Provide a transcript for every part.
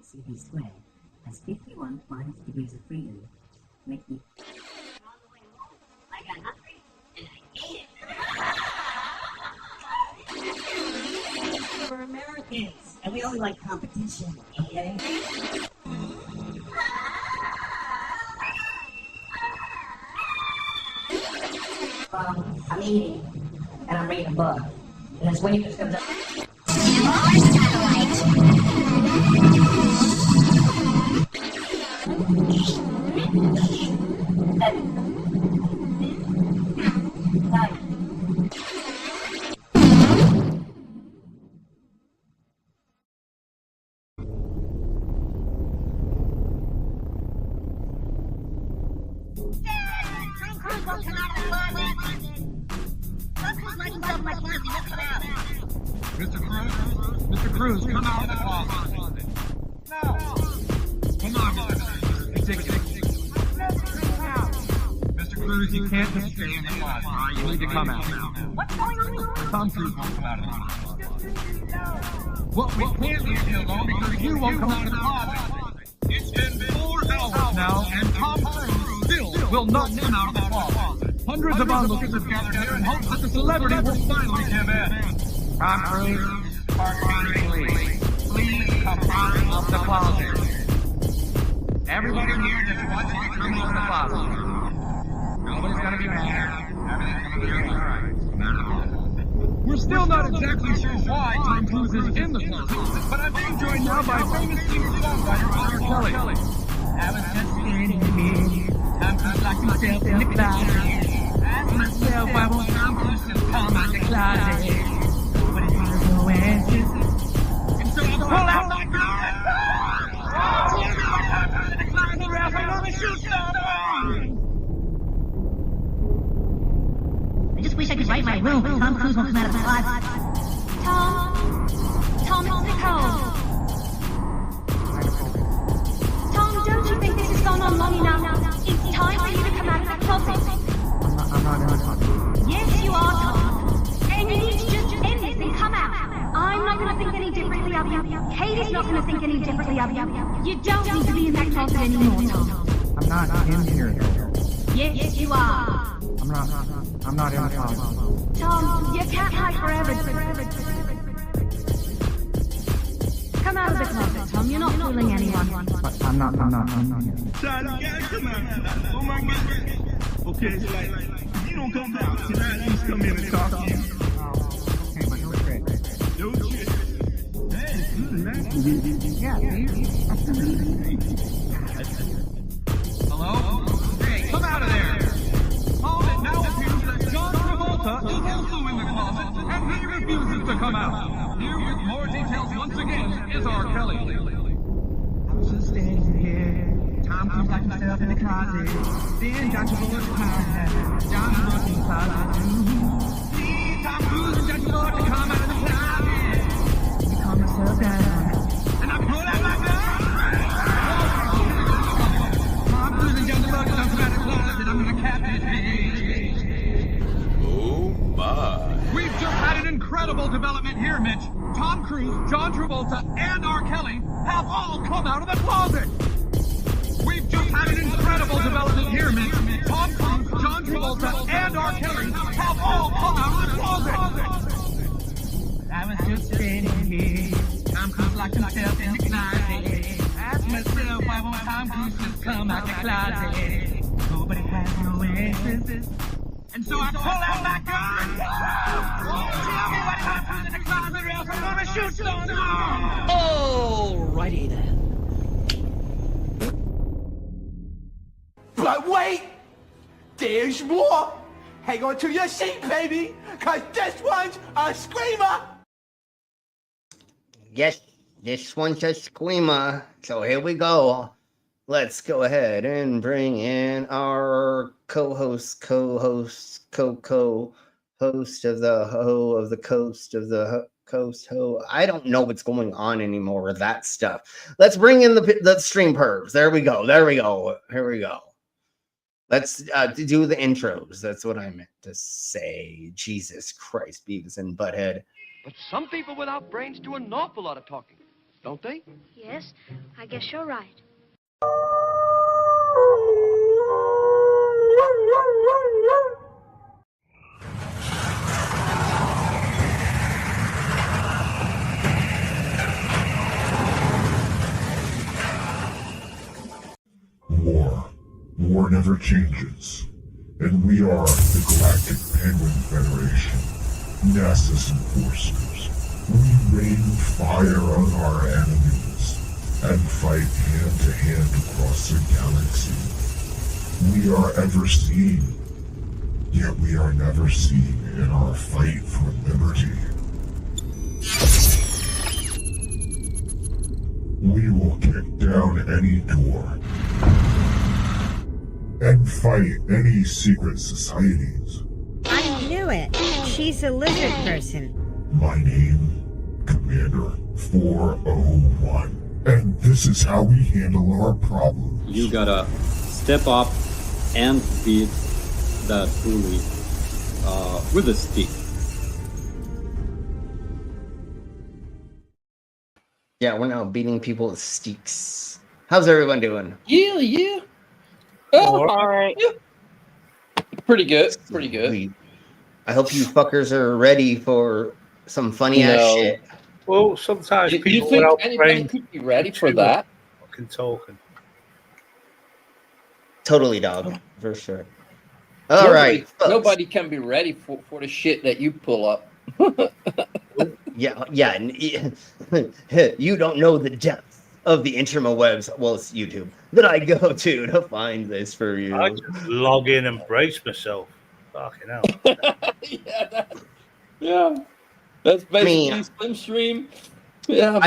See the square has 51 minus degrees of freedom, making I got hungry and I ate it. We're Americans and we only like competition, okay? I'm eating and I'm reading a book, and this waitress comes up. Mr. Cruz, come out of the closet. No. Come on, Mr. Cruz, you can't just stay in the closet. You need to come out. What's going on? Tom Cruise won't come out of the closet. Well, we can't leave you alone because you won't come out of the closet. It's been 4 hours now, and Tom Cruise still will not come out of the closet. Hundreds of onlookers have gathered here in hopes that the celebrity will finally give in. Tom Cruise, please come out of the closet. Everybody here just wants you to come out of the closet. Nobody's gonna be mad. Everything's gonna be alright. We're still not exactly sure why Tom Cruise is in the closet, but I'm being joined now by famous singer-songwriter R. Kelly. I was just standing here. Tom Cruise locked himself in the closet. Ask myself why won't Tom Cruise just come out of the closet? But it has no answers. And so I pull out my gun. Tell me what happened in the closet or else I'm gonna shoot someone. I just wish I could write my room, but Tom Cruise won't come out of the closet. Tom, it's Nicole. Tom, don't you think this has gone on long enough? It's time for you to come out of the closet. I'm not in the closet. Yes, you are, Tom. And you need to just end this and come out. I'm not going to think any differently of you. Katie's not going to think any differently of you. You don't need to be in that closet anymore, Tom. I'm not in here. Yes, you are. I'm not in the closet. Tom, you can't hide forever. Come out of the closet, Tom. You're not fooling anyone. But I'm not here. Charlie, you gotta come out. Oh my God. Okay, so like, if you don't come out, can I at least come in and talk to you? Okay, but no trick. No shit. Hey, good, man. Yeah, hello? Hey, come out of there! Tom, it now appears that John Travolta is also in the closet, and he refuses to come out. Here with more details once again is R. Kelly. I was just standing here. Tom Cruise locked himself in the closet. Then John Travolta came out. John Travolta in the closet. Please, Tom Cruise and John Travolta come out of the closet. I calm myself down. And I pull out my gun. Tom Cruise and John Travolta come out of the closet. I'm gonna cap this bitch. Oh my. We've just had an incredible development here, Mitch. Tom Cruise, John Travolta, and R. Kelly have all come out of the closet. We've just had an incredible development here, Mitch. Tom Cruise, John Travolta, and R. Kelly have all come out of the closet. I was just standing here. Tom Cruise locked himself in the closet. Ask myself why won't Tom Cruise just come out the closet? Nobody has no answers. And so I pull out my gun. Tell me what happened in the closet or else I'm gonna shoot someone. Alrighty then. But wait! There's more! Hang on to your seat, baby! Cause this one's a screamer! Yes, this one's a screamer. So here we go. Let's go ahead and bring in our co-host of the coast ho. I don't know what's going on anymore with that stuff. Let's bring in the stream pervs. There we go. Here we go. Let's do the intros. That's what I meant to say. Jesus Christ, Beavis and Butthead. But some people without brains do an awful lot of talking, don't they? Yes, I guess you're right. War never changes. And we are the Galactic Penguin Federation, NASA's enforcers. We rain fire on our enemies and fight hand to hand across the galaxy. We are ever seen, yet we are never seen in our fight for liberty. We will kick down any door and fight any secret societies. I knew it. She's a lizard person. My name, Commander 401. And this is how we handle our problems. You gotta step up and beat that bully with a stick. Yeah, we're now beating people with sticks. How's everyone doing? Yeah. Oh, all right. Yeah. Pretty good. Pretty good. Sweet. I hope you fuckers are ready for some funny ass shit. Well, sometimes You people think without anybody brains could be ready for that? fucking talking. Totally, dog, for sure. All right, folks. Nobody can be ready for the shit that you pull up. Yeah. You don't know the depth of the interwebs. Well, it's YouTube that I go to find this for you. I just log in and brace myself. Fucking hell. Yeah. That's basically Slim Stream. Yeah.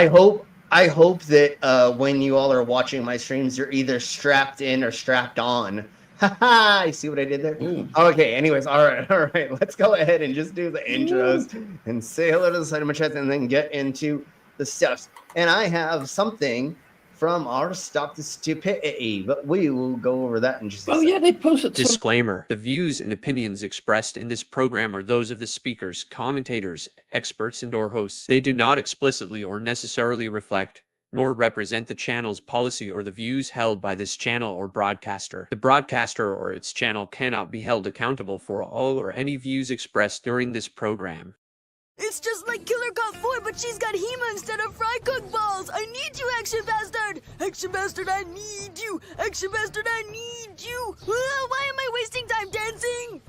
I hope that when you all are watching my streams, you're either strapped in or strapped on. Haha, you see what I did there? Okay, anyways, all right. Let's go ahead and just do the intros and say hello to the side of my chat and then get into the stuff. And I have something from our Stop the Stupidity, but we will go over that in just a second. Yeah, they posted some... Disclaimer. The views and opinions expressed in this program are those of the speakers, commentators, experts, and/or hosts. They do not explicitly or necessarily reflect nor represent the channel's policy or the views held by this channel or broadcaster. The broadcaster or its channel cannot be held accountable for all or any views expressed during this program. It's just like Killer Cop 4, but she's got Hema instead of fry cook balls. I need you, Action Bastard. Action Bastard, I need you. Action Bastard, I need you. Why am I wasting time dancing?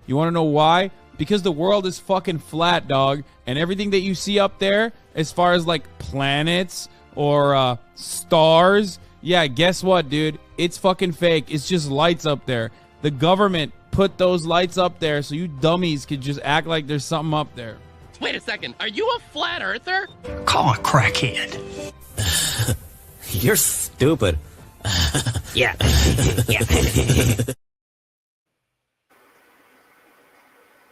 You want to know why? Because the world is fucking flat, dog. And everything that you see up there, as far as like planets or stars, yeah, guess what, dude? It's fucking fake. It's just lights up there. The government put those lights up there so you dummies could just act like there's something up there. Wait a second, are you a flat earther? Call a crackhead. You're stupid. Yeah.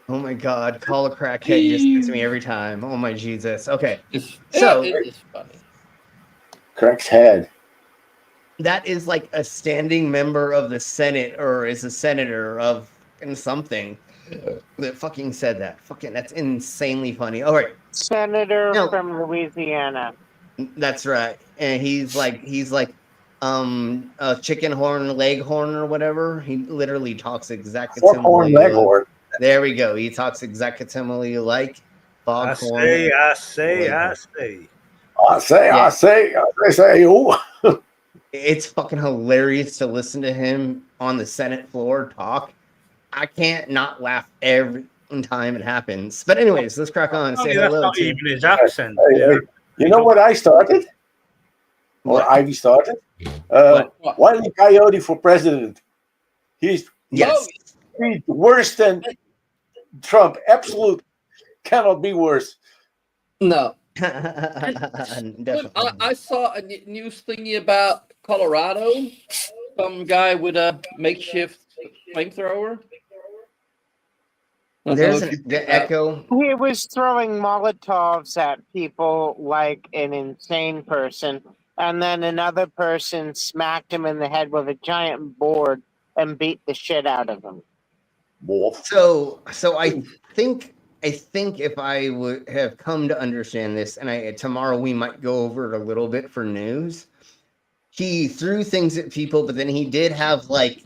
Oh my god, call a crackhead just gets me every time. Oh my Jesus. Okay. So it's funny. Crack's head. That is like a standing member of the Senate or is a senator of something that fucking said that. Fucking, that's insanely funny. All right. Senator from Louisiana. That's right. And he's like a chicken horn, leghorn or whatever. He literally talks exactly Forkhorn, leghorn. There we go. He talks exactly like foghorn. I say, ooh. It's fucking hilarious to listen to him on the Senate floor talk. I can't not laugh every time it happens. But anyways, let's crack on and say hello. Not even his accent. Hey, you know what I started? Or Ivy started? Wile E. Coyote for president. He's worse than Trump. Absolute cannot be worse. No. Definitely. I saw a news thingy about Colorado. Some guy with a makeshift flamethrower. There's the echo. He was throwing Molotovs at people like an insane person, and then another person smacked him in the head with a giant board and beat the shit out of him. So I think think if I would have come to understand this, and tomorrow we might go over it a little bit for news. He threw things at people, but then he did have like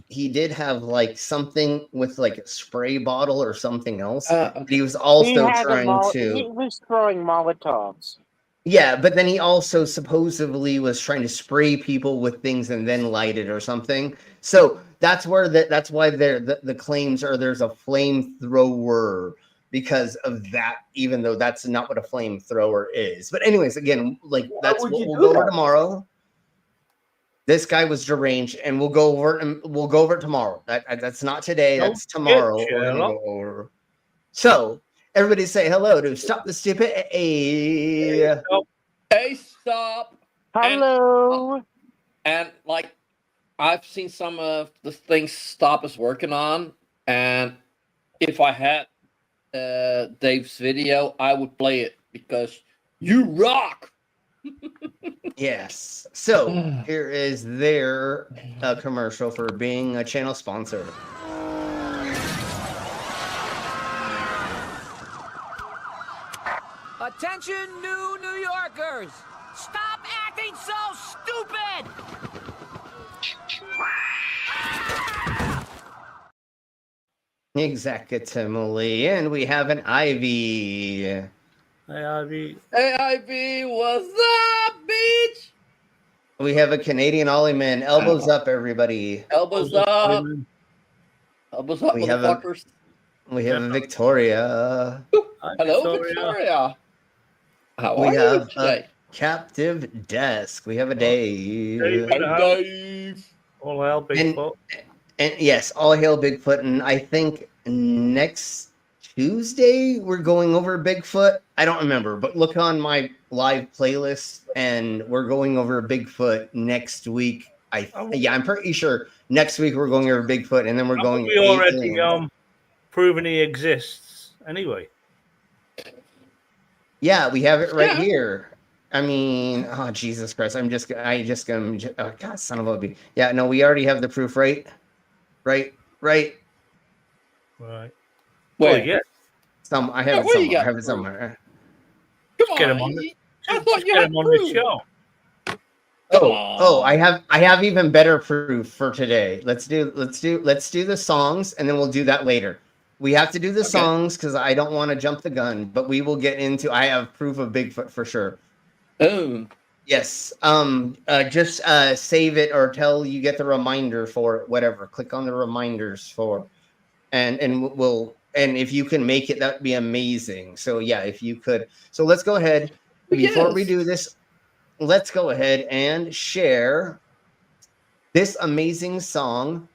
something with like a spray bottle or something else. But he was also trying to. He was throwing Molotovs. Yeah, but then he also supposedly was trying to spray people with things and then light it or something. So that's why the claims are there's a flamethrower because of that, even though that's not what a flamethrower is. But anyways, again, like that's what we'll go over tomorrow. This guy was deranged, and we'll go over it tomorrow. That's not today. That's tomorrow. We're gonna go over. So everybody say hello to Stop the Stupid. Hey, stop. Hello. And like, I've seen some of the things Stop is working on, and if I had Dave's video, I would play it because you rock. Yes. So here is their commercial for being a channel sponsor. Attention, new New Yorkers! Stop acting so stupid! Exactly. And we have an Ivy. Hey, Ivy. Hey, Ivy, what's up, bitch? We have a Canadian Ollie man. Elbows up, everybody. Elbows up. Elbows up, motherfuckers. We have a Victoria. Hello, Victoria. How We are you have today? a captive desk. We have a Dave. Dave. All hail Bigfoot. And yes, all hail Bigfoot. And I think next Tuesday we're going over Bigfoot. I don't remember, but look on my live playlist, and we're going over Bigfoot next week. I'm pretty sure next week we're going over Bigfoot, and then we're going. We already proven he exists anyway. Yeah, we have it right here. I mean, oh Jesus Christ! I just gonna. Oh God, son of a bitch. Yeah, no, we already have the proof, right? Right. Wait. Yeah. I have it somewhere. Come get on. him on the, I thought you get had him on proof. the show. Oh, I have even better proof for today. Let's do the songs, and then we'll do that later. We have to do the songs because I don't want to jump the gun, but we will get into. I have proof of Bigfoot for sure. Oh. Yes. Just save it or tell you get the reminder for it. Whatever. Click on the reminders for, and if you can make it, that'd be amazing. So yeah, if you could. So let's go ahead. Before we do this, let's go ahead and share this amazing song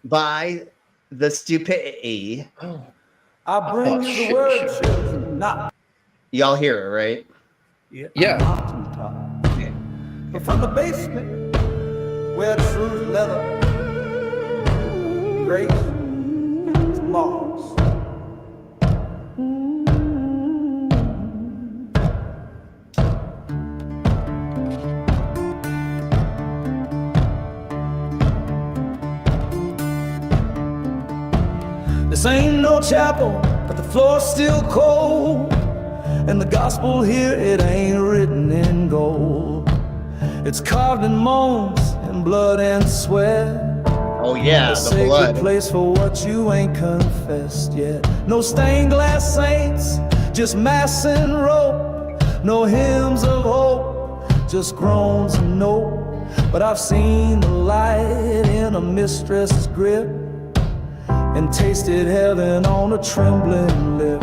by The Stupidity. I bring you the word, children, not. Y'all hear it, right? Yeah. But from the basement, where the fruit leather, grace, Mars. This ain't no chapel, but the floor's still cold. And the gospel here, it ain't written in gold. It's carved in moans and blood and sweat. Oh yeah, the sacred blood. Place for what you ain't confessed yet. No stained glass saints, just mass and rope. No hymns of hope, just groans and no. But I've seen the light in a mistress's grip, and tasted heaven on a trembling lip.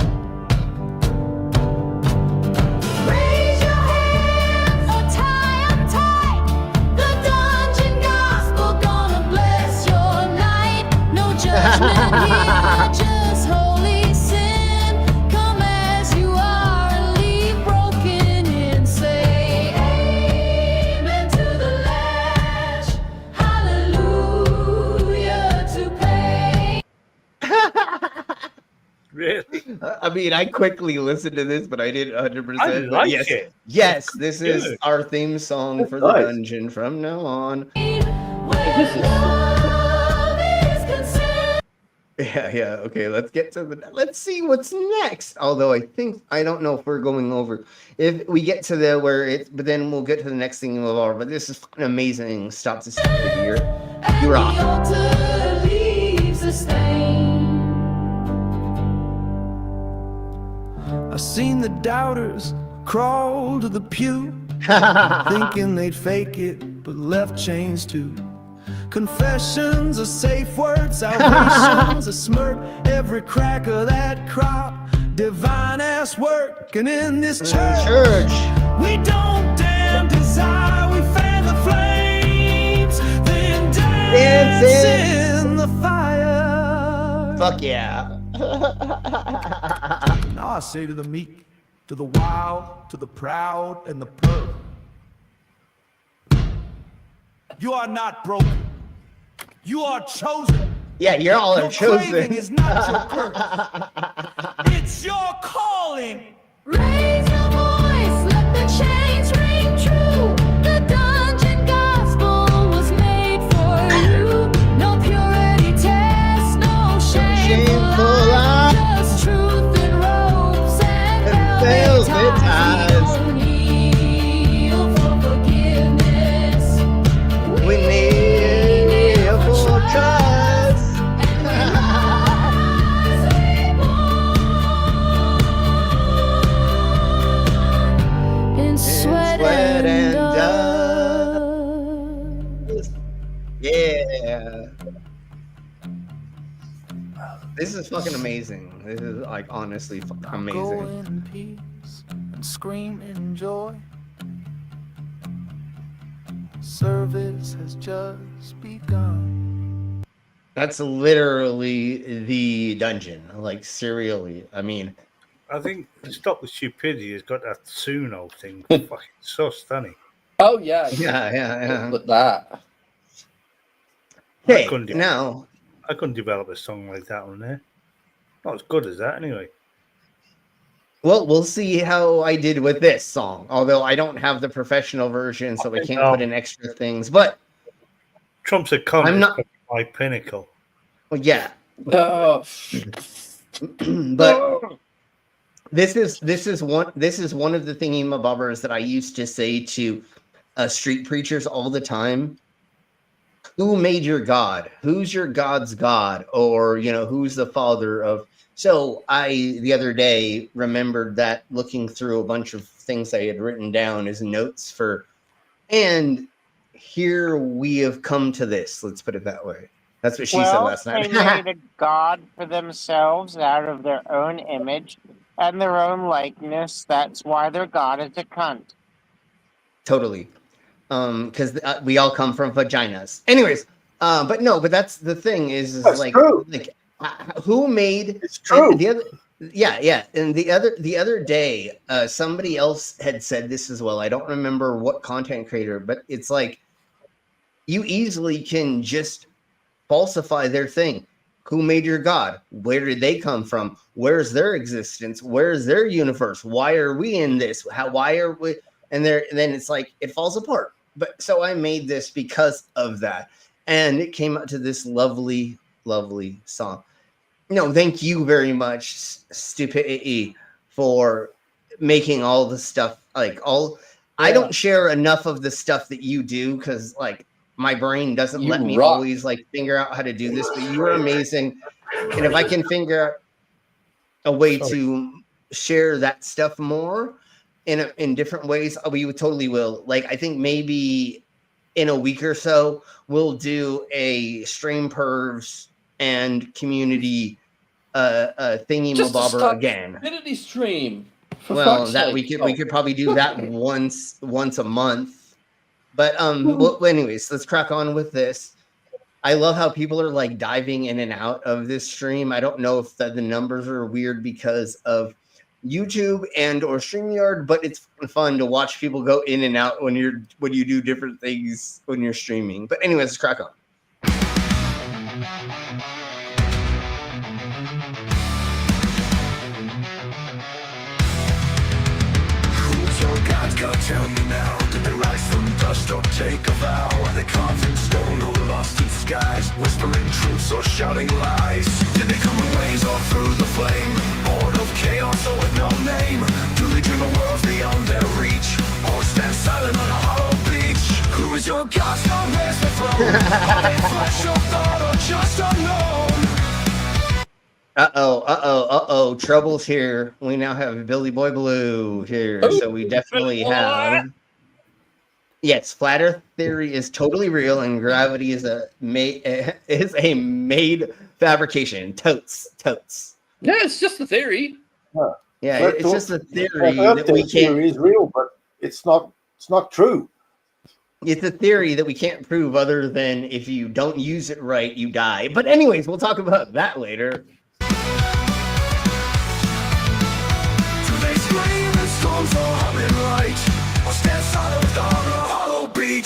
Raise your hands or tie 'em tight. The dungeon gospel gonna bless your night. No judgment here, just holy sin. Come as you are and leave broken and say amen to the lash. Hallelujah to pain. Really? I mean, I quickly listened to this, but I didn't 100%. I like yes, it. yes, this is Good. our theme song for the Nice. dungeon from now on. Yeah. Okay, let's get to let's see what's next. Although I don't know if we're going over if we get to the where it's, but then we'll get to the next thing we'll over. But this is fucking amazing. Stop this here. You rock. I've seen the doubters crawl to the pew, thinking they'd fake it, but left chains too. Confessions, a safe word, salvation's a smirk, every crack of that crop, divine ass work. And in this church, we don't damn desire, we fan the flames, then dance in the fire. Fuck yeah. Now I say to the meek, to the wild, to the proud, and the perv, you are not broken. You are chosen. Yeah, you're all your chosen. Craving is not your curse. It's your calling. Raise your voice, let the chains ring true. The dungeon gospel was made for you. No purity test, no shameful lies, just truth and ropes and velvet ties. We kneel for forgiveness. We kneel for trust. In sweat and dust. Yeah. This is fucking amazing. This is like honestly fucking Go amazing. in peace and scream in joy. Service has just begun. That's literally the dungeon, like serially. I mean, I think Stop the Stupidity has got that Suno thing. Fucking so stunning. Oh yeah. Yeah. With that. Hey, I couldn't now I couldn't develop a song like that on there. Not as good as that, anyway. well, we'll see how I did with this song. Although I don't have the professional version, so I can't put in extra things. But Trump's a con. I'm not. My pinnacle. Well, yeah. Oh. But this is one of the thingy-mabobbers that I used to say to street preachers all the time. Who made your God? Who's your God's God? Or, who's the father of... So I, the other day, remembered that looking through a bunch of things I had written down as notes for... And here we have come to this. Let's put it that way. That's what she said last night. They made a god for themselves out of their own image and their own likeness. That's why their god is a cunt. Totally. Because we all come from vaginas. Anyways, but that's the thing is That's like, true. Who made... It's true. Yeah. And the other day, somebody else had said this as well. I don't remember what content creator, but it's like, you easily can just falsify their thing. Who made your God? Where did they come from? Where's their existence? Where's their universe? Why are we in this? Why are we? And then it's like, it falls apart. But so I made this because of that. And it came out to this lovely, lovely song. No, thank you very much, Stupidity, for making all the stuff, I don't share enough of the stuff that you do because, my brain doesn't let me always figure out how to do this, but you are amazing. And if I can figure out a way to share that stuff more in different ways, we totally will. I think maybe in a week or so, we'll do a stream pervs and community thingy-mabobber again. Community stream. Well, that we could probably do that once a month. But well, anyways, let's crack on with this. I love how people are diving in and out of this stream. I don't know if the numbers are weird because of YouTube and or StreamYard, but it's fun to watch people go in and out when you do different things when you're streaming. But anyways, let's crack on. Who's your God? Go tell me now. Did they rise from dust or take a vow? Are they carved in stone or lost in skies, whispering truths or shouting lies? Did they come in waves or through the flame? Born of chaos or with no name? Do they dream of worlds beyond their reach? Or stand silent on a hollow beach? Who is your God? God, where's the throne? Are they flesh or thought or just unknown? Uh-oh, trouble's here. We now have Billy Boy Blue here, so we definitely have... Yes, flat Earth theory is totally real, and gravity is a made fabrication. Totes. Yeah, it's just a theory. Yeah, Flat it's just a Earth- theory Flat that Earth we can't... theory is real, but it's not true. It's a theory that we can't prove other than if you don't use it right, you die. But anyways, we'll talk about that later. Do they scream in storms or hum in light? Or stand silent on a hollow beach?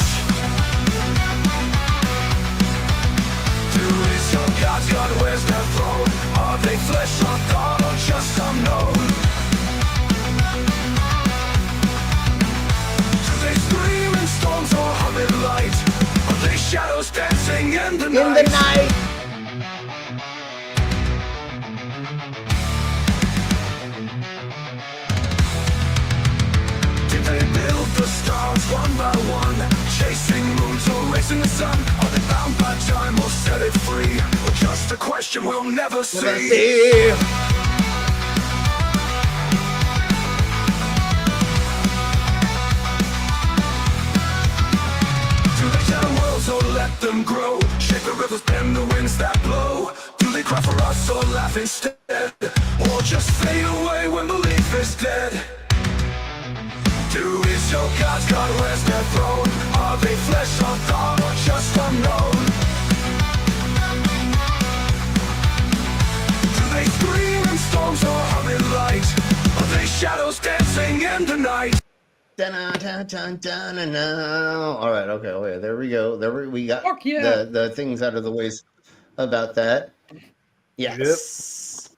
Do is your God's God, where's their throne? Are they flesh or thought or just unknown? Do they scream in storms or hum in light? Are they shadows dancing in the night? Did they build the stars one by one, chasing moons or racing the sun? Are they bound by time or set it free? Or just a question we'll never see? Do they shatter worlds or let them grow? Shape the rivers, bend the winds that blow? Do they cry for us or laugh instead? Or just fade away when belief is dead? Do is your God's God, where's their throne? Are they flesh or thought or just unknown? Do they scream in storms or hum in light? Are they shadows dancing in the night? All right, okay, there we go. We got yeah. the things out of the ways about that. Yes.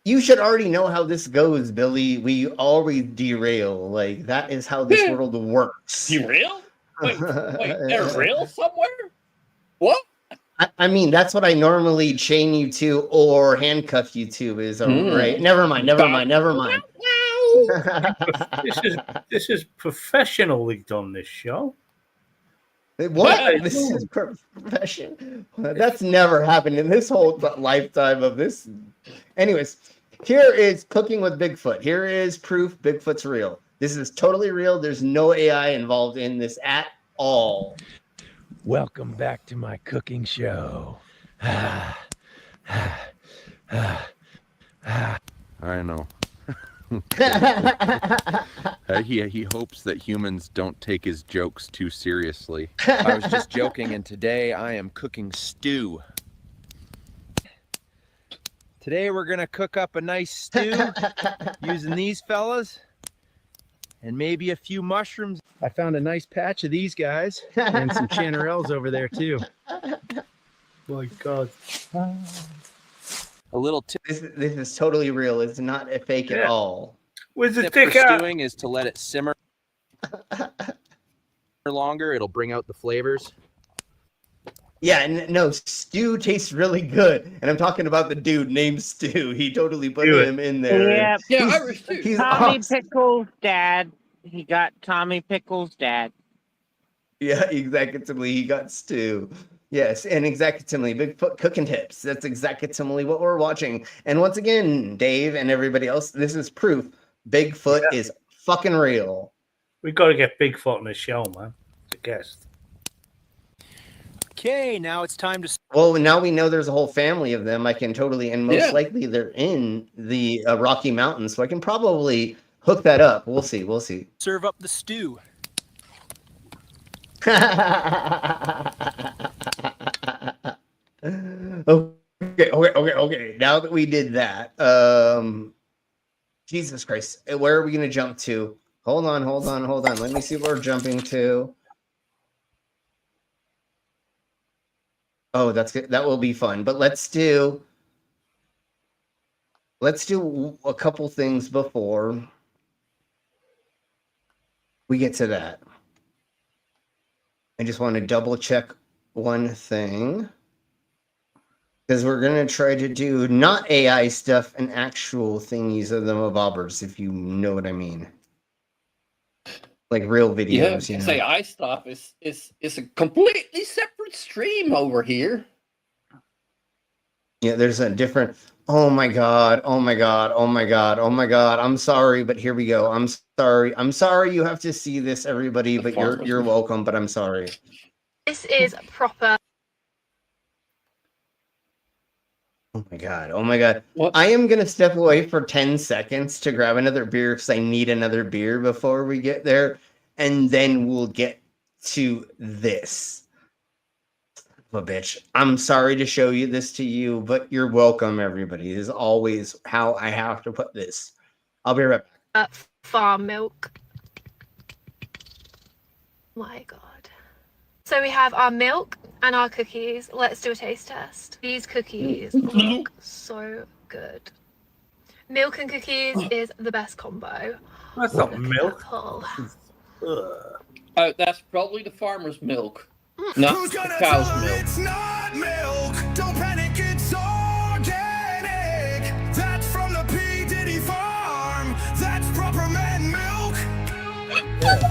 You should already know how this goes, Billy. We always derail. Like, that is how this world works. Derail? Wait, they're real somewhere? What? I mean, that's what I normally chain you to or handcuff you to is right. Never mind. This is professionally done, this show. What? This is profession? That's never happened in this whole lifetime of this. Anyways, here is Cooking with Bigfoot. Here is proof Bigfoot's real. This is totally real. There's no AI involved in this at all. Welcome back to my cooking show. I know. He hopes that humans don't take his jokes too seriously. I was just joking, and today I am cooking stew. Today we're gonna cook up a nice stew using these fellas and maybe a few mushrooms. I found a nice patch of these guys and some chanterelles over there too. My God. A little tip. This is totally real. It's not a fake at all. Where's the tip dick for at? stewing is to let it simmer longer. It'll bring out the flavors. Yeah, no, Stu tastes really good. And I'm talking about the dude named Stu. He totally put him in there. Yeah, Irish too. He's Tommy awesome. Pickles' dad. He got Tommy Pickles' dad. Yeah, exactly. He got Stu. Yes, and exactly. Bigfoot cooking tips. That's exactly what we're watching. And once again, Dave and everybody else, this is proof Bigfoot is fucking real. We got to get Bigfoot on the show, man. It's a guest. Okay, now it's time to... Well, now we know there's a whole family of them. I can totally, and most likely they're in the Rocky Mountains, so I can probably hook that up. We'll see. serve up the stew. Okay. Now that we did that, Jesus Christ, where are we going to jump to? Hold on. Let me see what we're jumping to. Oh, that's good. That will be fun. But let's do a couple things before we get to that. I just want to double check one thing. Because we're going to try to do not AI stuff and actual thingies of the mobobbers, if you know what I mean. Like real videos, Yeah, AI stuff is a completely separate stream over here. Yeah, there's a different... Oh my god, oh my god, oh my god, oh my god. I'm sorry, but here we go. I'm sorry. I'm sorry you have to see this, everybody, but you're welcome, but I'm sorry. This is proper. Oh my god, oh my god. I am going to step away for 10 seconds to grab another beer because I need another beer before we get there, and then we'll get to this. A bitch. I'm sorry to show you this to you, but you're welcome, everybody. This is always how I have to put this. I'll be right back. Farm milk. My god. So we have our milk and our cookies. Let's do a taste test. These cookies look so good. Milk and cookies is the best combo. That's not milk. Oh, that's probably the farmer's milk. Not the cow's milk. It's not milk. Don't panic, it's organic. That's from the P. Diddy farm. That's proper man milk.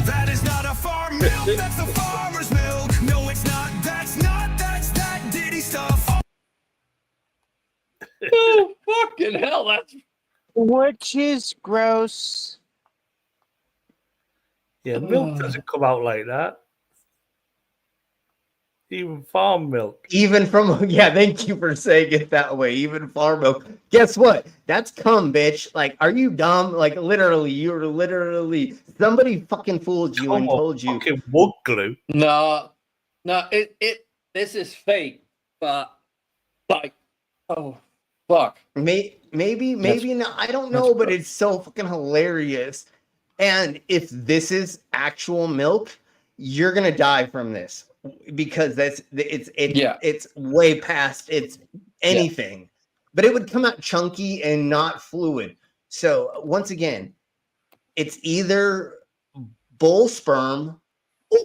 That is not a farm milk. That's the farmer's milk. No, it's not. That's that Diddy stuff. Oh, fucking hell, that's... Which is gross. Yeah, milk doesn't come out like that. Even farm milk. Even from, yeah, thank you for saying it that way. Even farm milk. Guess what? That's cum, bitch. Like, are you dumb? Like, literally, you're literally, somebody fucking fooled you and told you. Fucking wood glue. No, this is fake, but, like, oh, fuck. Maybe not. I don't know, but it's so fucking hilarious. And if this is actual milk, you're gonna die from this because it's way past it's anything. But it would come out chunky and not fluid. So once again, it's either bull sperm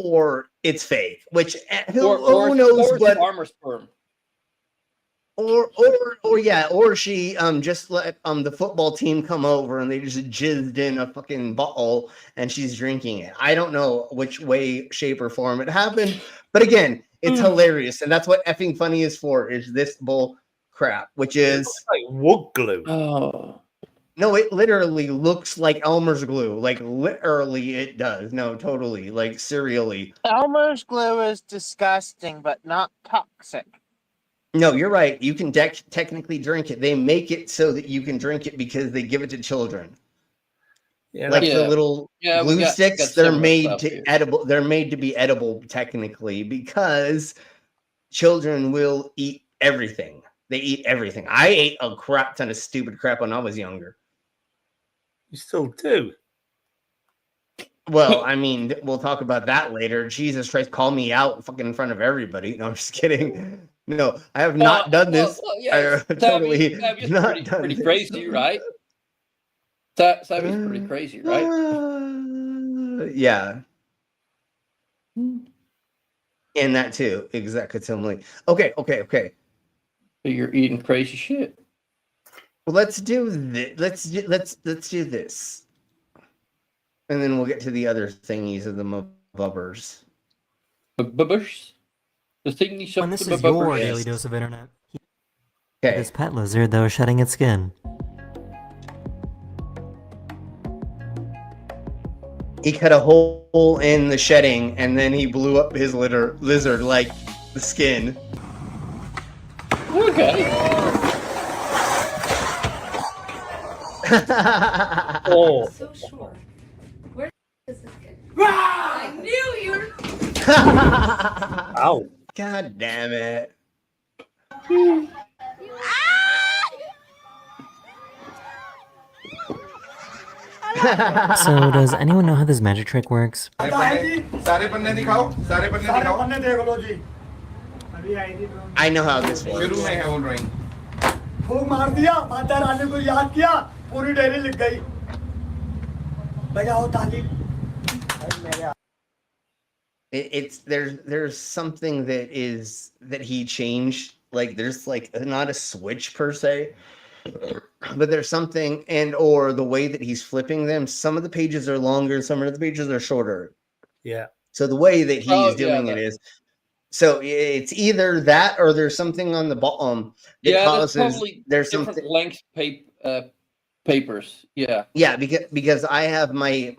or it's fake. Which who knows what farmer sperm. Or she just let the football team come over and they just jizzed in a fucking bottle and she's drinking it. I don't know which way, shape, or form it happened, but again, it's hilarious, and that's what effing funny is for. Is this bull crap, which is like wood glue. Oh no, it literally looks like Elmer's glue. Like literally, it does. No, totally, like serially. Elmer's glue is disgusting, but not toxic. No, you're right. You can technically drink it. They make it so that you can drink it because they give it to children. Yeah, like the little glue sticks, they're made to edible. They're made to be edible technically because children will eat everything. They eat everything. I ate a crap ton of stupid crap when I was younger. You still do. Well, I mean, we'll talk about that later. Jesus Christ, call me out fucking in front of everybody. No, I'm just kidding. No, I have not done this. Totally not done pretty this. Crazy, right? Sammy's pretty crazy, right? Yeah. And that too, exactly. Okay. So you're eating crazy shit. Well, let's do this. Let's do this, and then we'll get to the other thingies of the bubbers. Bubbers. The thingies of And this the is your bubbers. daily dose of internet. Okay. This pet lizard, though, shedding its skin. He cut a hole in the shedding, and then he blew up his lizard like the skin. Okay. Oh. So short. Where does this get? I knew you were. Ow. God damn it. So, does anyone know how this magic trick works? I know how this works. फूक मार दिया माता रानी को याद किया पूरी dairy लिख गई बजाओ ताली It's there's something that he changed. Like there's like not a switch per se, but there's something, and or the way that he's flipping them. Some of the pages are longer, some of the pages are shorter. Yeah. So the way that he's doing it is, so it's either that or there's something on the bottom that causes there's different something length papers. Yeah. Yeah, because I have my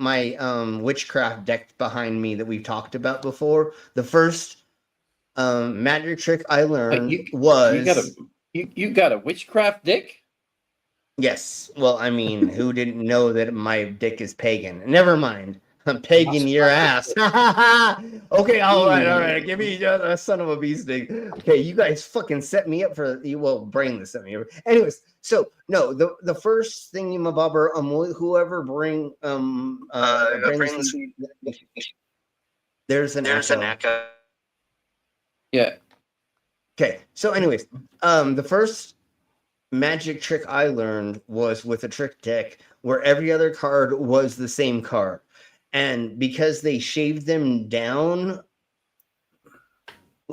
witchcraft deck behind me that we've talked about before. The first magic trick I learned was you got a witchcraft dick? Yes. Well, I mean, who didn't know that my dick is pagan? Never mind. I'm pagan your ass. Okay, all right. Give me a son of a bee stick. Okay, you guys fucking set me up for you. Well, brainless set me up. Anyways, so no, the first thing you mabobber whoever bring there's an echo. Yeah. Okay. So, anyways, the first magic trick I learned was with a trick deck where every other card was the same card. And because they shaved them down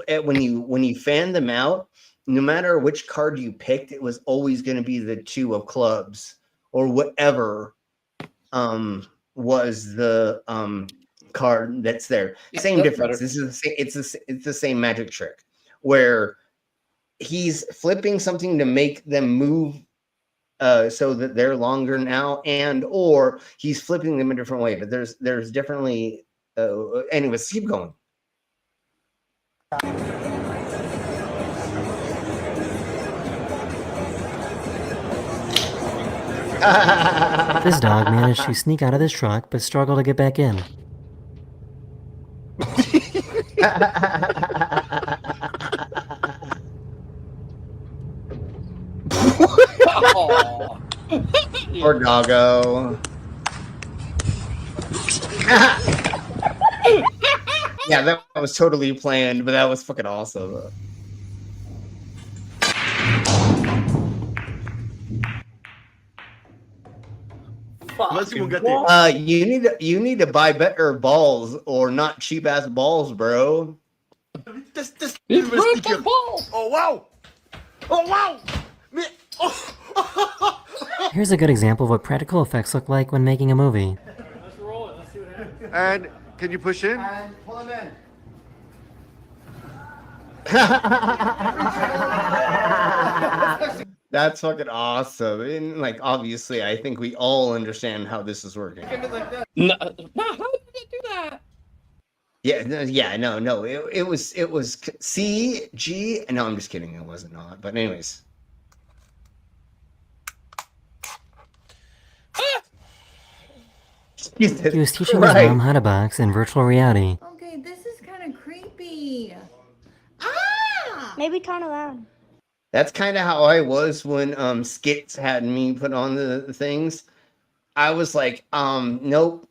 when you fan them out, no matter which card you picked, it was always going to be the 2 of clubs or whatever was the card that's there. Same difference. This is it's the same magic trick where he's flipping something to make them move so that they're longer now, and or he's flipping them a different way. But there's definitely anyways, keep going. This dog managed to sneak out of this truck, but struggled to get back in. Poor doggo. Yeah, that was totally planned, but that was fucking awesome. You need to buy better balls or not cheap ass balls, bro. It's ball. Oh wow! Oh wow! Here's a good example of what practical effects look like when making a movie. Let's roll it. Let's see what happens. And can you push in? And pull him in. That's fucking awesome. And like obviously I think we all understand how this is working. No, how did they do that? No. It was C G. No, I'm just kidding. It wasn't not. But anyways. He was teaching his mom how to box in virtual reality. Okay, this is kind of creepy. Maybe turn around. That's kind of how I was when Skits had me put on the things. I was like, nope.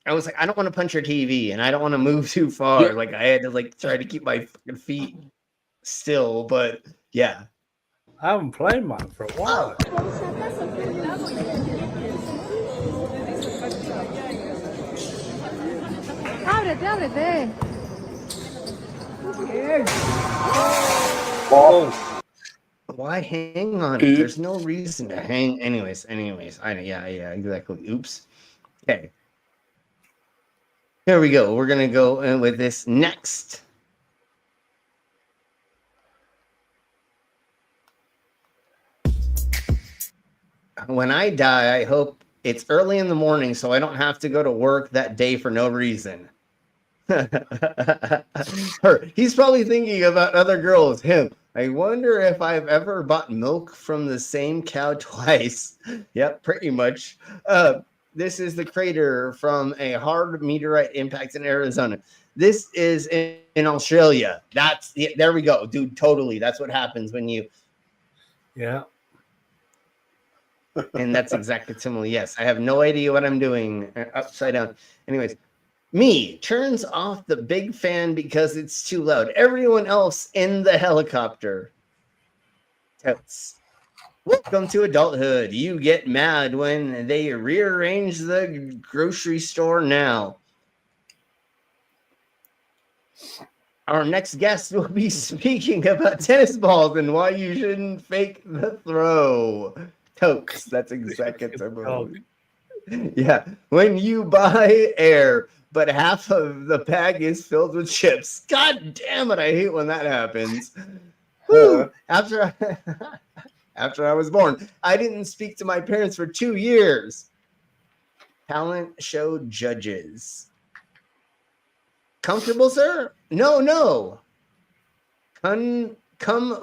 I was like, I don't want to punch your TV and I don't want to move too far. Like I had to like try to keep my fucking feet still, but yeah. I haven't played mine for a while. Ábrete. Oh. Why hang on it? There's no reason to hang. Anyways. Yeah, exactly. Oops. Okay. Here we go. We're gonna go in with this next. When I die, I hope it's early in the morning so I don't have to go to work that day for no reason. He's probably thinking about other girls. Him. I wonder if I've ever bought milk from the same cow twice. Yep, pretty much. This is the crater from a hard meteorite impact in Arizona. This is in Australia. There we go, dude. Totally. That's what happens when you. Yeah. And that's exactly similar. Yes, I have no idea what I'm doing. Upside down. Anyways, me turns off the big fan because it's too loud. Everyone else in the helicopter. Totes. Welcome to adulthood. You get mad when they rearrange the grocery store now. Our next guest will be speaking about tennis balls and why you shouldn't fake the throw. Totes, that's executive. Yeah, when you buy air, but half of the bag is filled with chips. God damn it, I hate when that happens. Woo! After I was born, I didn't speak to my parents for 2 years. Talent show judges. Comfortable, sir? No. Come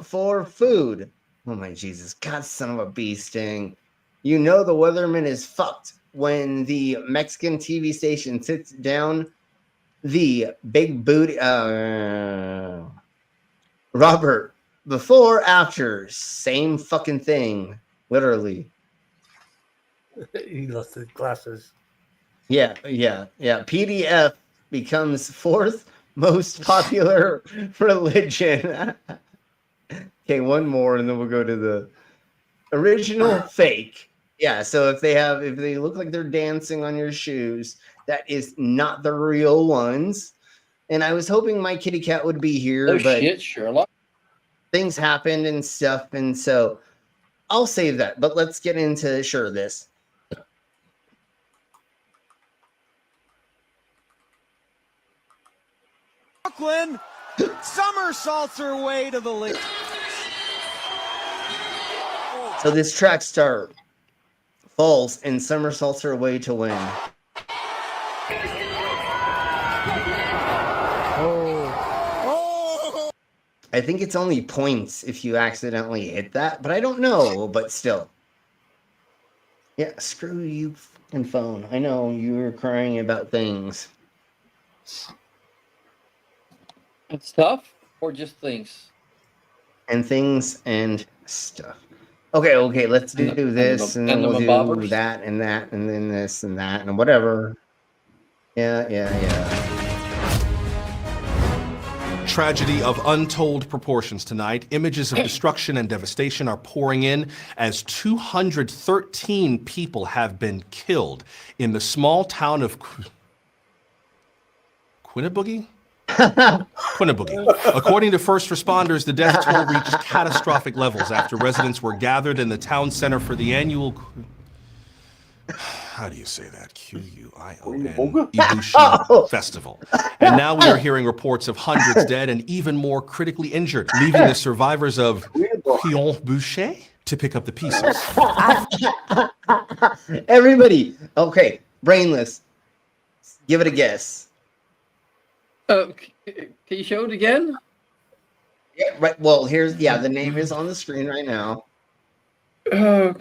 for food. Oh my Jesus. God, son of a bee sting. You know the weatherman is fucked when the Mexican TV station sits down the big booty. Robert, before, after, same fucking thing. Literally. He lost his glasses. Yeah. PDF becomes 4th most popular religion. Okay, one more, and then we'll go to the original fake. Yeah, so if they look like they're dancing on your shoes, that is not the real ones. And I was hoping my kitty cat would be here, but shit, Sherlock. Things happened and stuff, and so I'll save that. But let's get into this. Brooklyn somersaults her way to the lead. So this track star falls and somersaults her way to win. I think it's only points if you accidentally hit that, but I don't know, but still. Yeah, screw you fucking phone. I know you were crying about things. It's tough or just things? And things and stuff. Okay, let's do this, and then we'll do that, and then this, and that, and whatever. Yeah. Tragedy of untold proportions tonight. Images of destruction and devastation are pouring in as 213 people have been killed in the small town of Quinneboogie? Quinneboogie. According to first responders, the death toll reached catastrophic levels after residents were gathered in the town center for the annual... How do you say that? Q-U-I-O-N Ibushi Festival. And now we are hearing reports of hundreds dead and even more critically injured, leaving the survivors of Pion Boucher to pick up the pieces. Everybody, okay, brainless. Give it a guess. Can you show it again? Yeah, right. Well, the name is on the screen right now. Yeah.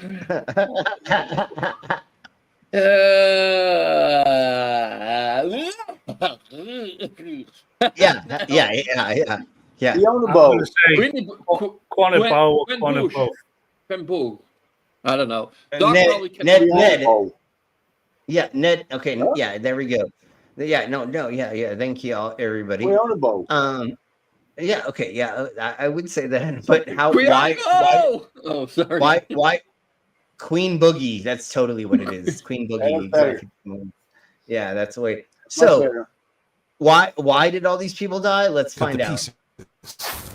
Quanabo. I don't know. Ned. Yeah, Ned. Okay, yeah, there we go. Yeah, yeah. Thank you all, everybody. Yeah, okay, yeah. I would say that, but why? Oh, sorry. Why? Queen Boogie. That's totally what it is. Queen Boogie. Yeah, that's the way. So, why did all these people die? Let's find out.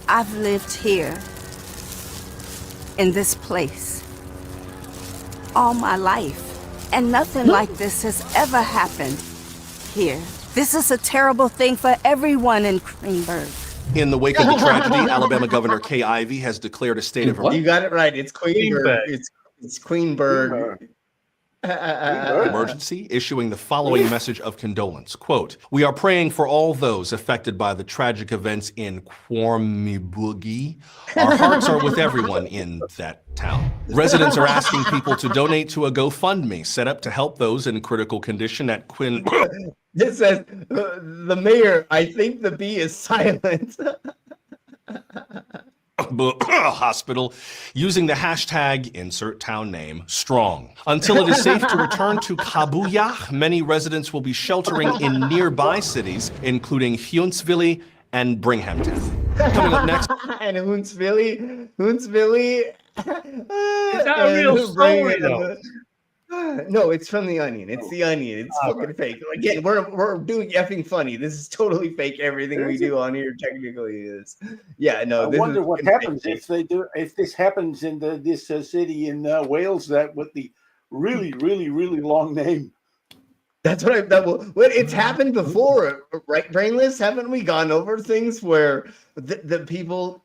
I've lived here in this place all my life, and nothing like this has ever happened here. This is a terrible thing for everyone in Greenberg. In the wake of the tragedy, Alabama Governor Kay Ivey has declared a state of You got it right. It's Queenberg. It's Queenberg. Emergency, issuing the following message of condolence. Quote, "We are praying for all those affected by the tragic events in Quormibugi. Our hearts are with everyone in that town. Residents are asking people to donate to a GoFundMe set up to help those in critical condition at Quinn." This says, the mayor, I think the bee is silent. Hospital using the hashtag insert town name strong. Until it is safe to return to Kabuya, many residents will be sheltering in nearby cities, including Huntsville and Binghamton. Coming up next. And Huntsville. Is that a real story, though? No, it's from The Onion. It's The Onion. It's fucking fake. Again, we're doing effing funny. This is totally fake. Everything we do on here technically is. Yeah, no. I wonder what happens if this happens in this city in Wales that with the really long name. That's what it's happened before, right? Brainless, haven't we gone over things where the people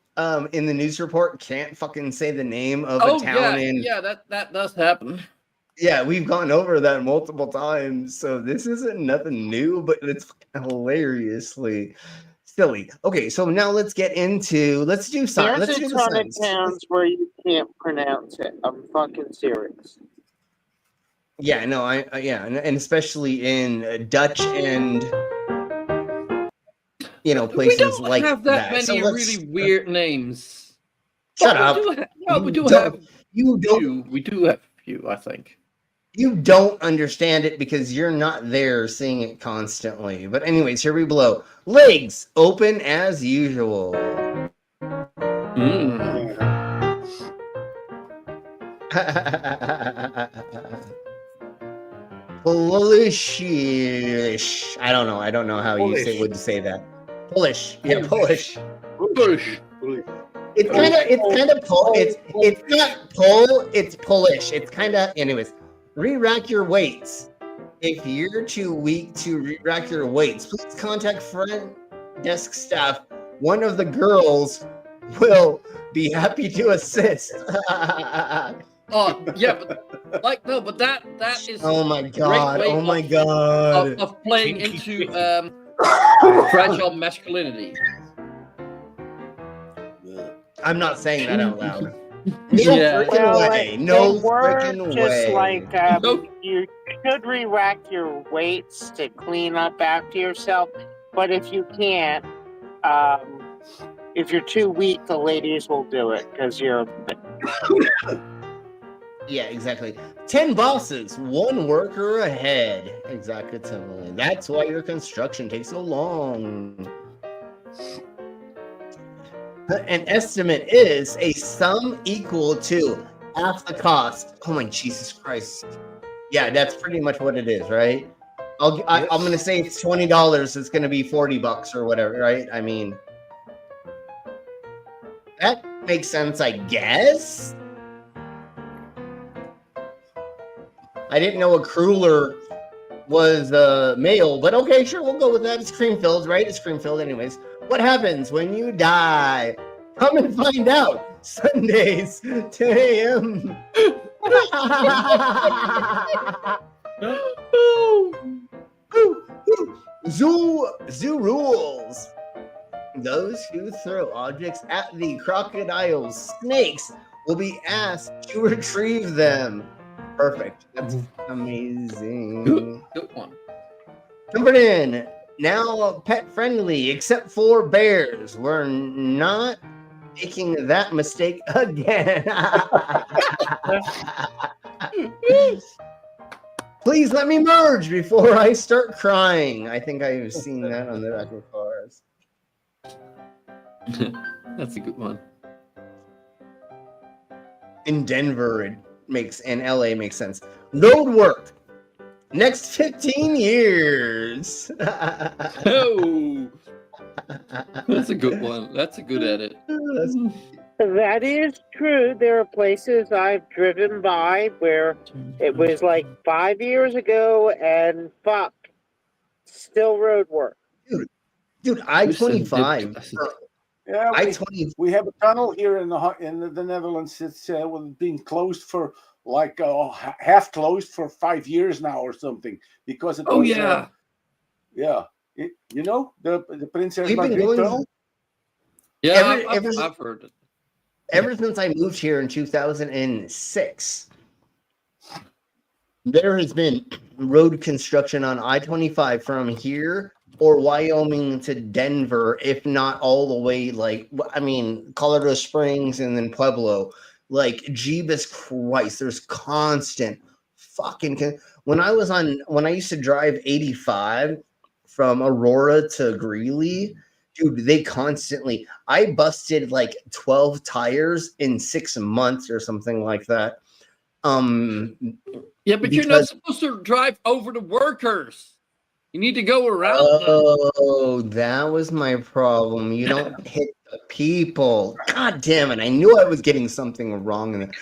in the news report can't fucking say the name of a town? That does happen. Yeah, we've gone over that multiple times, so this isn't nothing new, but it's hilariously silly. Okay, so now let's do science. There's a ton of towns where you can't pronounce it. I'm fucking serious. Yeah, no, and especially in Dutch and places we don't like have that many So really weird names. Shut up. We do have a few, I think. You don't understand it because you're not there seeing it constantly. But anyways, here we blow. Legs open as usual. Polish. I don't know how you would say that. Polish. Yeah, Polish. Polish. It's kind of Polish. It's not Pole. It's Polish. It's kind of. Anyways, re-rack your weights. If you're too weak to re-rack your weights, please contact front desk staff. One of the girls will be happy to assist. Oh yeah, but that is. Oh my god! Oh my god! Of playing into fragile masculinity. I'm not saying that out loud. No freaking way. You should re-rack your weights to clean up after yourself. But if you can't, if you're too weak, the ladies will do it because you're. Yeah, exactly. 10 bosses, 1 worker ahead. Exactly. That's why your construction takes so long. An estimate is a sum equal to half the cost. Oh my Jesus Christ. Yeah, that's pretty much what it is, right? I'm going to say it's $20. It's going to be $40 or whatever, right? I mean, that makes sense, I guess. I didn't know a cruller was male, but okay, sure, we'll go with that. It's cream-filled, right? It's cream-filled anyways. What happens when you die? Come and find out. Sundays, 10 a.m. Zoo rules. Those who throw objects at the crocodile's snakes will be asked to retrieve them. Perfect. That's amazing. Good one. Jumping in. Now pet friendly, except for bears. We're not making that mistake again. Please let me merge before I start crying. I think I've seen that on the back of cars. That's a good one. In Denver, it makes, and LA makes sense. Road work. Next 15 years. Oh, that's a good one. That's a good edit. That is true. There are places I've driven by where it was like 5 years ago and fuck, still road work. Dude, I-25. Yeah, we have a tunnel here in the Netherlands. It's been closed for like half closed for 5 years now or something because it was, the Princess Margriet tunnel. Yeah, I've heard it. Ever since I moved here in 2006, there has been road construction on I-25 from here or Wyoming to Denver, if not all the way, Colorado Springs and then Pueblo. Like, Jeebus Christ, there's constant fucking... When I used to drive 85 from Aurora to Greeley, dude, they constantly... I busted like 12 tires in 6 months or something like that. Yeah, but you're not supposed to drive over the workers. You need to go around them. Oh, that was my problem. You don't hit the people. God damn it. I knew I was getting something wrong. And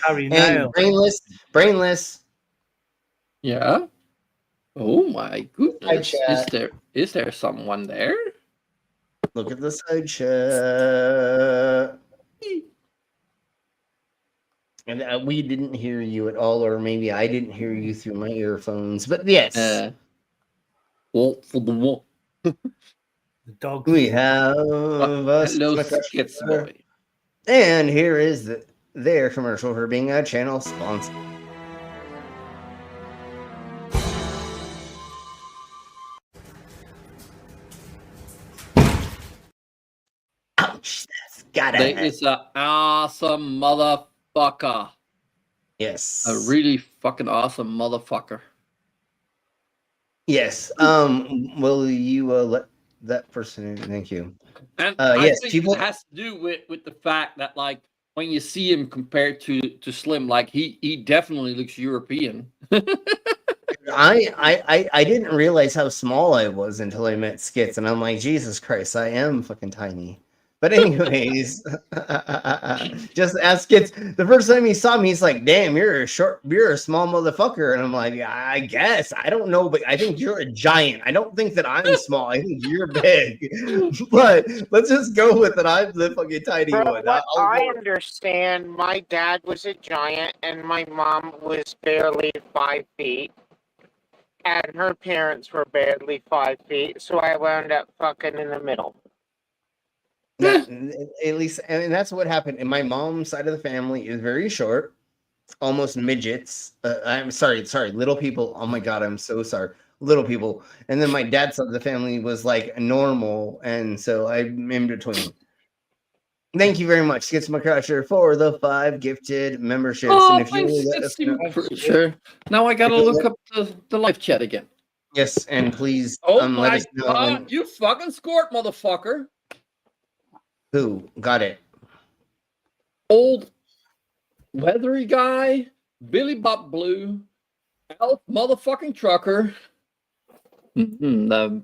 brainless. Yeah. Oh my goodness. chat. Is there someone there? Look at the side chat. And we didn't hear you at all, or maybe I didn't hear you through my earphones. But yes. Wall for the wall. The dog. We have us. Hello, Skits Boy. And here is their commercial for being a channel sponsor. Ouch, that's gotta There is an awesome motherfucker. Yes. A really fucking awesome motherfucker. Yes. Will you let that person in? Thank you. And yes, I think people it has to do with the fact that, like, when you see him compared to Slim, like he definitely looks European. I didn't realize how small I was until I met Skits, and I'm like, Jesus Christ, I am fucking tiny. But anyways, just ask Skits. The first time he saw me, he's like, "Damn, you're a small motherfucker," and I'm like, "I guess I don't know, but I think you're a giant. I don't think that I'm small. I think you're big." But let's just go with it. I'm the fucking tiny one. I understand. My dad was a giant, and my mom was barely 5 feet. And her parents were barely 5 feet, so I wound up fucking in the middle. At least, and that's what happened. And my mom's side of the family is very short, almost midgets. I'm sorry, little people. Oh my god, I'm so sorry, little people. And then my dad's side of the family was like normal, and so I'm in between. Thank you very much, Skits McCrusher, for the 5 gifted memberships. Oh, and if you will let us know, sure. Now I gotta look up the live chat again. Yes, and please Oh let my us know. god, you fucking scored, motherfucker. Who got it? Old weathery guy, Billy Bob Blue, Elf motherfucking Trucker, the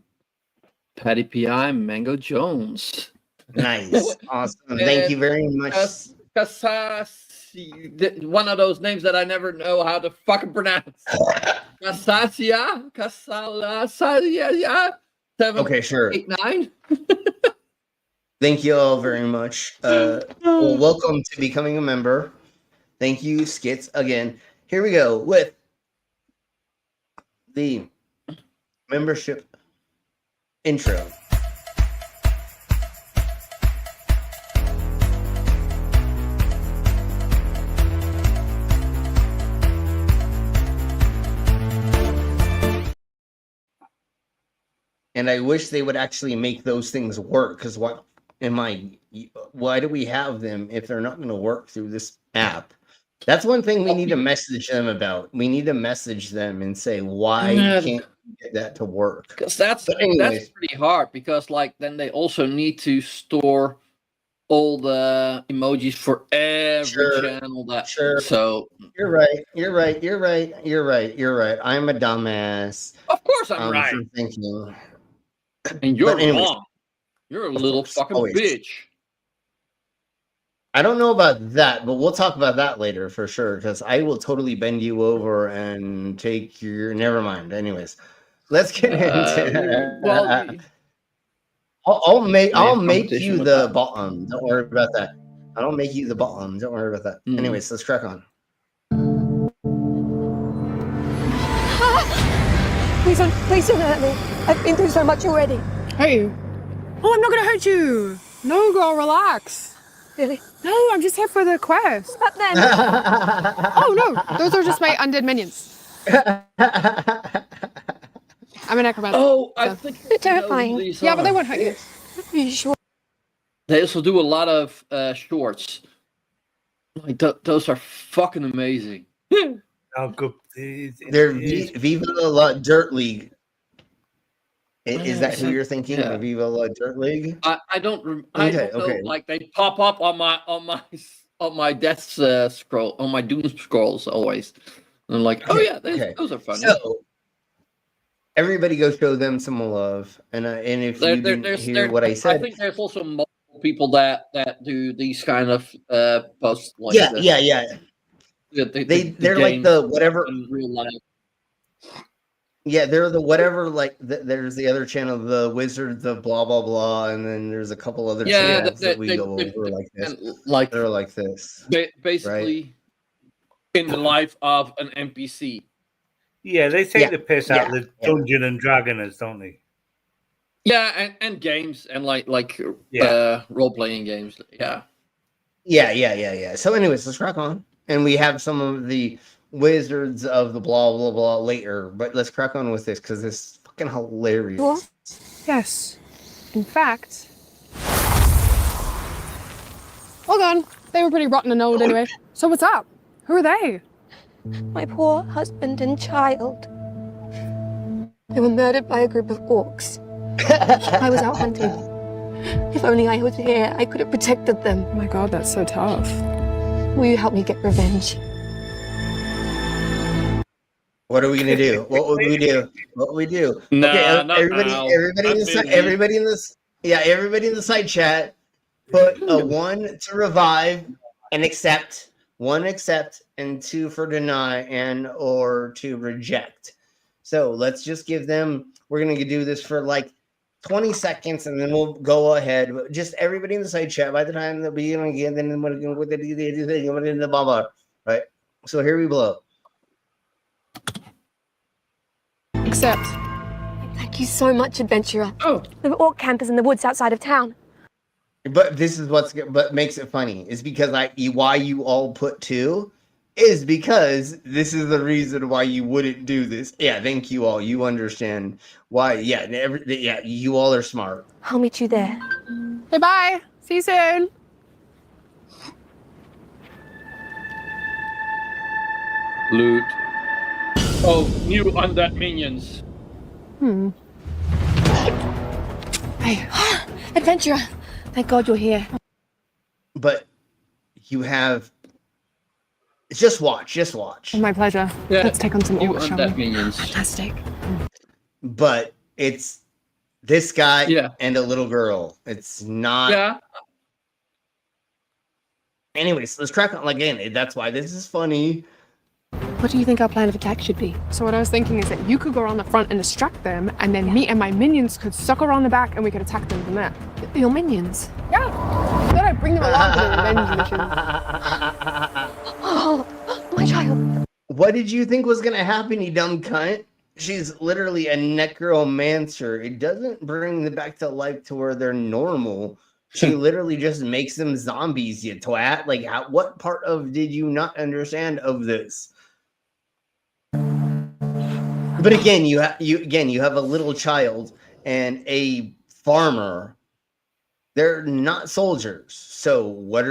Patty P.I. Mango Jones. Nice. Awesome. Thank you very much. One of those names that I never know how to fucking pronounce. Kasasia? Kasalasaya? 7, Okay, sure. 8, 9? Thank you all very much. Well, welcome to becoming a member. Thank you, Skits. Again, here we go with the membership intro. And I wish they would actually make those things work, because why do we have them if they're not going to work through this app? That's one thing we need to message them about. We need to message them and say, why can't you get that to work? Because that's pretty hard, because like then they also need to store all the emojis for every channel that so you're right. I'm a dumbass. Of course I'm right. For thinking. And you're wrong. You're a little fucking bitch. I don't know about that, but we'll talk about that later for sure, because I will totally bend you over and take your... Never mind. Anyways, let's get into... Well, I'll make you the bottom. Don't worry about that. I don't make you the bottom. Don't worry about that. Anyways, let's crack on. Please don't hurt me. I've been through so much already. Hey. Oh, I'm not gonna hurt you. No, girl, relax. Really? No, I'm just here for the quest. But then... Oh, no, those are just my undead minions. I'm an acrobat. Oh, I think they're terrifying. Yeah, but they won't hurt you. Are you sure? They also do a lot of shorts. Like those are fucking amazing. How good? They're Viva La Dirt League. Is that who you're thinking? Yeah. Viva La Dirt League? I don't know. Like they pop up on my death scroll, on my doom scrolls always. And like, oh yeah, those are funny. So everybody go show them some love, and if you didn't hear what I said, I think there's also multiple people that do these kind of posts. Like yeah. They're like the whatever in real life. Yeah, they're the whatever. Like there's the other channel, the Wizards of blah blah blah, and then there's a couple other channels that we go over like this. Like they're like this, basically in the life of an NPC. Yeah, they take the piss out of the Dungeon and Dragoners, don't they? Yeah, and games and like role playing games. Yeah. So, anyways, let's crack on, and we have some of the Wizards of the blah blah blah later, but let's crack on with this because it's fucking hilarious. What? Yes. In fact, hold on. They were pretty rotten and old anyway. So what's up? Who are they? My poor husband and child. They were murdered by a group of orcs. I was out hunting. If only I was here, I could have protected them. Oh my god, that's so tough. Will you help me get revenge? What are we gonna do? What would we do? Nah, okay, everybody in the side chat, put a 1 to revive and accept, 1 accept, and 2 for deny and or to reject. So let's just give them. We're gonna do this for like 20 seconds, and then we'll go ahead. Just everybody in the side chat. By the time they'll be again, then we're going with the blah, right? So here we blow. Accept. Thank you so much, adventurer. Oh. The orc camp is in the woods outside of town. But this is what makes it funny is because why you all put 2 is because this is the reason why you wouldn't do this. Yeah, thank you all. You understand why. Yeah, you all are smart. I'll meet you there. Hey, bye. See you soon. Loot. Oh, new undead minions. Hey, adventurer. Thank God you're here. But you have. Just watch. My pleasure. Yeah. Let's take on some orcs, shall we? Minions. Fantastic. But it's this guy and a little girl. It's not. Yeah. Anyways, let's crack on again. That's why this is funny. What do you think our plan of attack should be? So what I was thinking is that you could go around the front and distract them, and then me and my minions could suck around the back, and we could attack them from there. Your minions? Yeah. Then I bring them along for the revenge mission. Oh, my child. What did you think was gonna happen, you dumb cunt? She's literally a necromancer. It doesn't bring them back to life to where they're normal. She literally just makes them zombies, you twat. Like, what part of did you not understand of this? But again, you have a little child and a farmer. They're not soldiers. So what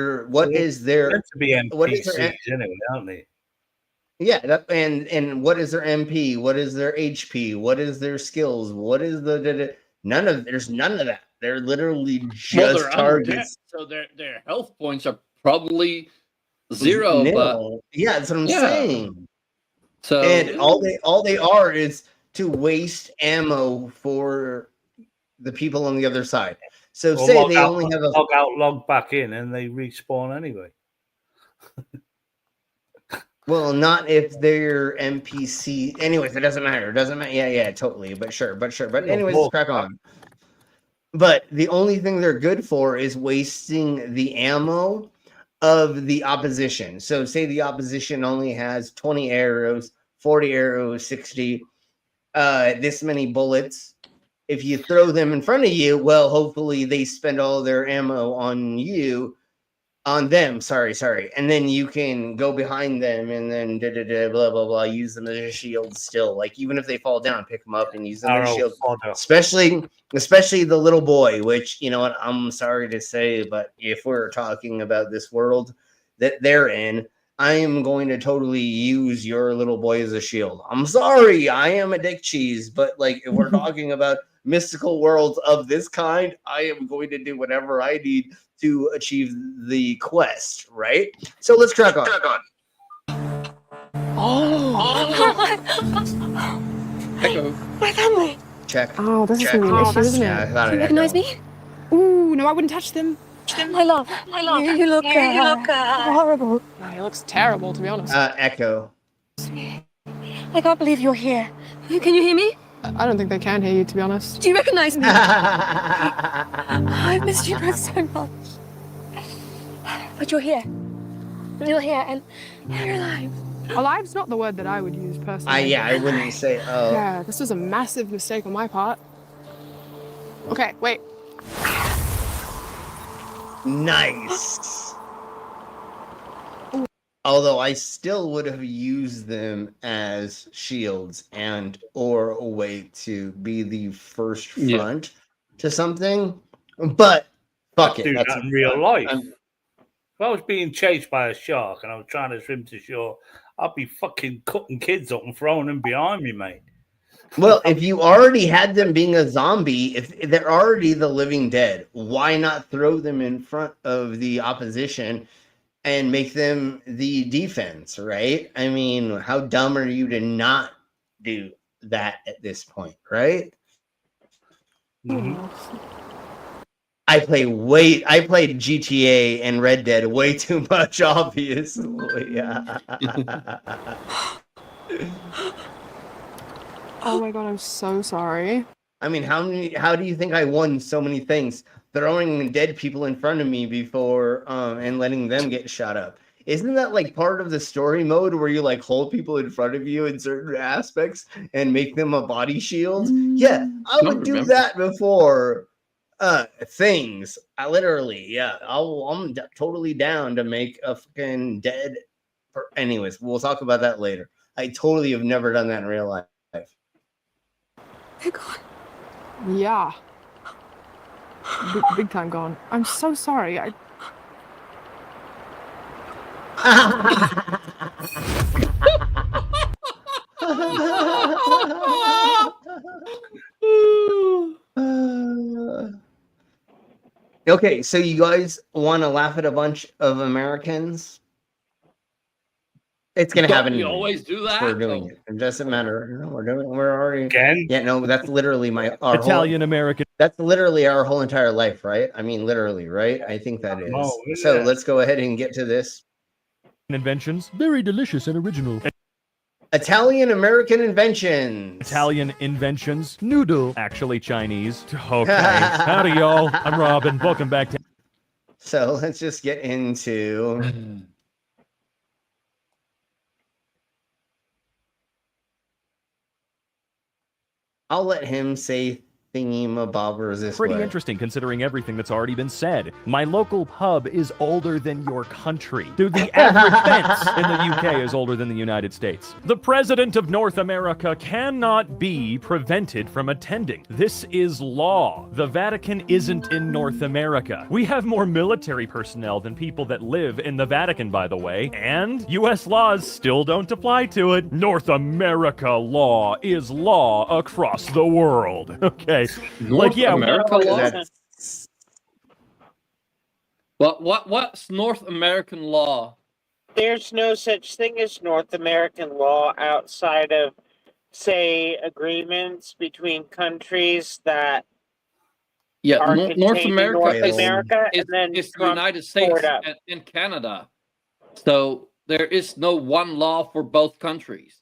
is their to be NPCs anyway, aren't they? Yeah, and what is their MP? What is their HP? What is their skills? What is there's none of that. They're literally just targets. So their health points are probably 0. But yeah, that's what I'm saying. So and all they are is to waste ammo for the people on the other side. So say they only have a log out, log back in, and they respawn anyway. Well, not if they're NPC. Anyways, it doesn't matter. It doesn't matter. Yeah, totally. But sure. But anyways, let's crack on. But the only thing they're good for is wasting the ammo of the opposition. So say the opposition only has 20 arrows, 40 arrows, 60, this many bullets. If you throw them in front of you, well, hopefully they spend all their ammo on them. Sorry. And then you can go behind them and then blah, blah, blah, use them as a shield still. Like, even if they fall down, pick them up and use them as a shield. Especially the little boy, which, you know what, I'm sorry to say, but if we're talking about this world that they're in, I am going to totally use your little boy as a shield. I'm sorry, I am a dick cheese, but like, if we're talking about mystical worlds of this kind, I am going to do whatever I need to achieve the quest, right? So let's crack on. Echo. My family. Check. Oh, this is gonna be an issue, isn't Yeah, I it? thought Do you I'd recognize echo. me? Ooh, no, I wouldn't touch them. My love. You look horrible. Yeah, he looks terrible, to be honest. Echo. I can't believe you're here. Can you hear me? I don't think they can hear you, to be honest. Do you recognize me? I've missed you both so much. But you're here. You're here, and you're alive. Alive's not the word that I would use personally. Yeah, I wouldn't say. Oh. Yeah, this was a massive mistake on my part. Okay, wait. Nice. Although I still would have used them as shields and or a way to be the first front to something, but fuck I'd it. do That's that in real life. If I was being chased by a shark and I was trying to swim to shore, I'd be fucking cutting kids up and throwing them behind me, mate. Well, if you already had them being a zombie, if they're already the living dead, why not throw them in front of the opposition and make them the defense, right? I mean, how dumb are you to not do that at this point, right? Mm-hmm. I played GTA and Red Dead way too much, obviously. Yeah. Oh my god, I'm so sorry. I mean, how do you think I won so many things? Throwing dead people in front of me before and letting them get shot up. Isn't that like part of the story mode where you like hold people in front of you in certain aspects and make them a body shield? Yeah, I would do that before things. I literally, yeah, I'm totally down to make a fucking dead. Anyways, we'll talk about that later. I totally have never done that in real life. They're gone. Yeah. Big time gone. I'm so sorry. Okay, so you guys want to laugh at a bunch of Americans? It's gonna happen. You always do that. We're doing it. It doesn't matter. No, we're already. Again? Yeah, no, that's literally Italian American. That's literally our whole entire life, right? I mean, literally, right? I think that is. Oh, yeah. So let's go ahead and get to this. Inventions, very delicious and original. Italian American inventions. Italian inventions, noodle, actually Chinese. Okay, howdy y'all. I'm Robin. Welcome back to. So let's just get into. I'll let him say thingy-mabobbers this Pretty way. interesting considering everything that's already been said. My local pub is older than your country. Dude, the average fence in the UK is older than the United States. The President of North America cannot be prevented from attending. This is law. The Vatican isn't in North America. We have more military personnel than people that live in the Vatican, by the way, and US laws still don't apply to it. North America law is law across the world. Okay. North America law? What's North American law? There's no such thing as North American law outside of, say, agreements between countries that are North contained in America, North is, America, is, and then is the Trump United tore States it up. and Canada. So there is no one law for both countries.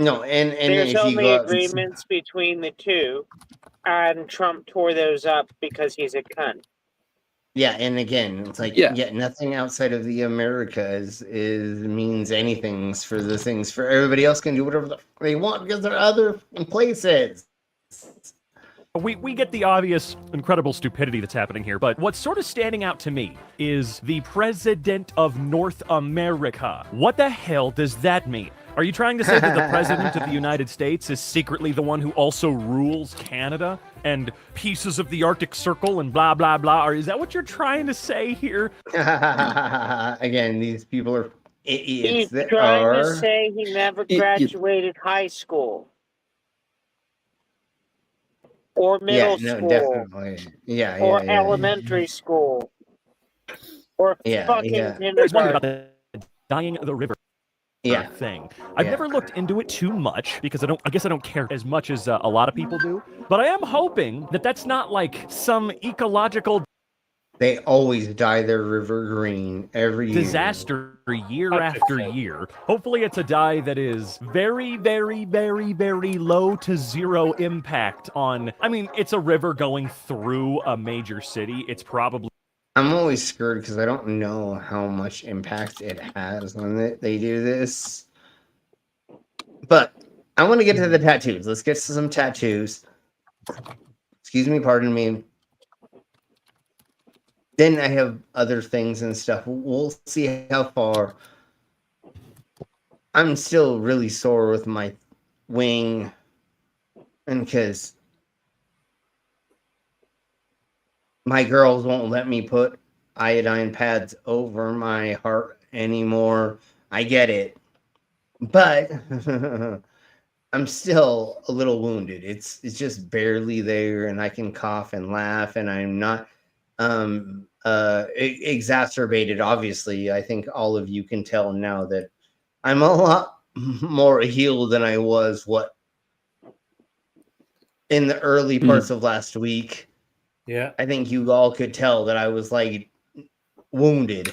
No, and there's if you only go agreements between the two, and Trump tore those up because he's a cunt. Yeah, and again, it's like nothing outside of the Americas is means anything for the things. For everybody else can do whatever they want because there are other places. We get the obvious, incredible stupidity that's happening here, but what's sort of standing out to me is the President of North America. What the hell does that mean? Are you trying to say that the President of the United States is secretly the one who also rules Canada and pieces of the Arctic Circle and blah, blah, blah? Or is that what you're trying to say here? Again, these people are idiots. He's trying to say he never graduated high school. Or middle school. Definitely. Yeah, or elementary school. Or fucking kindergarten. About the dying of the river. Yeah. thing. I've never looked into it too much because I guess I don't care as much as a lot of people do. But I am hoping that that's not like some ecological They always dye their river green every disaster year after year. Hopefully it's a dye that is very, very, very, very low to zero impact on, I mean, it's a river going through a major city. It's probably... I'm always scared because I don't know how much impact it has when they do this. But I want to get to the tattoos. Let's get to some tattoos. Excuse me, pardon me. Then I have other things and stuff. We'll see how far. I'm still really sore with my wing. And because my girls won't let me put iodine pads over my heart anymore. I get it. But I'm still a little wounded. It's just barely there, and I can cough and laugh, and I'm not exacerbated. Obviously, I think all of you can tell now that I'm a lot more healed than I was in the early parts of last week. Yeah, I think you all could tell that I was like wounded.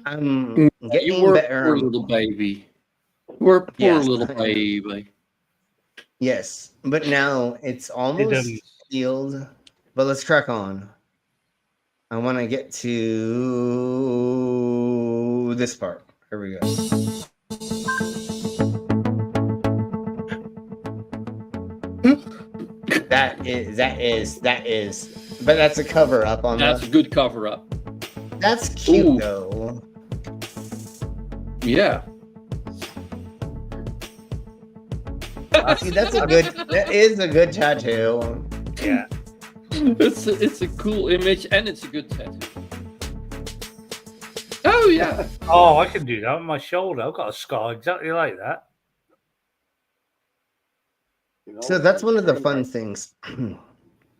I'm getting You were better. a poor little baby. We're a poor little baby. Yes, but now it's almost healed. But let's crack on. I want to get to this part. Here we go. That is. But that's a cover up on That's a good cover up. That's cute though. Yeah. See, that is a good tattoo. Yeah. It's a cool image and it's a good tattoo. Oh yeah. Oh, I can do that on my shoulder. I've got a scar exactly like that. So that's one of the fun things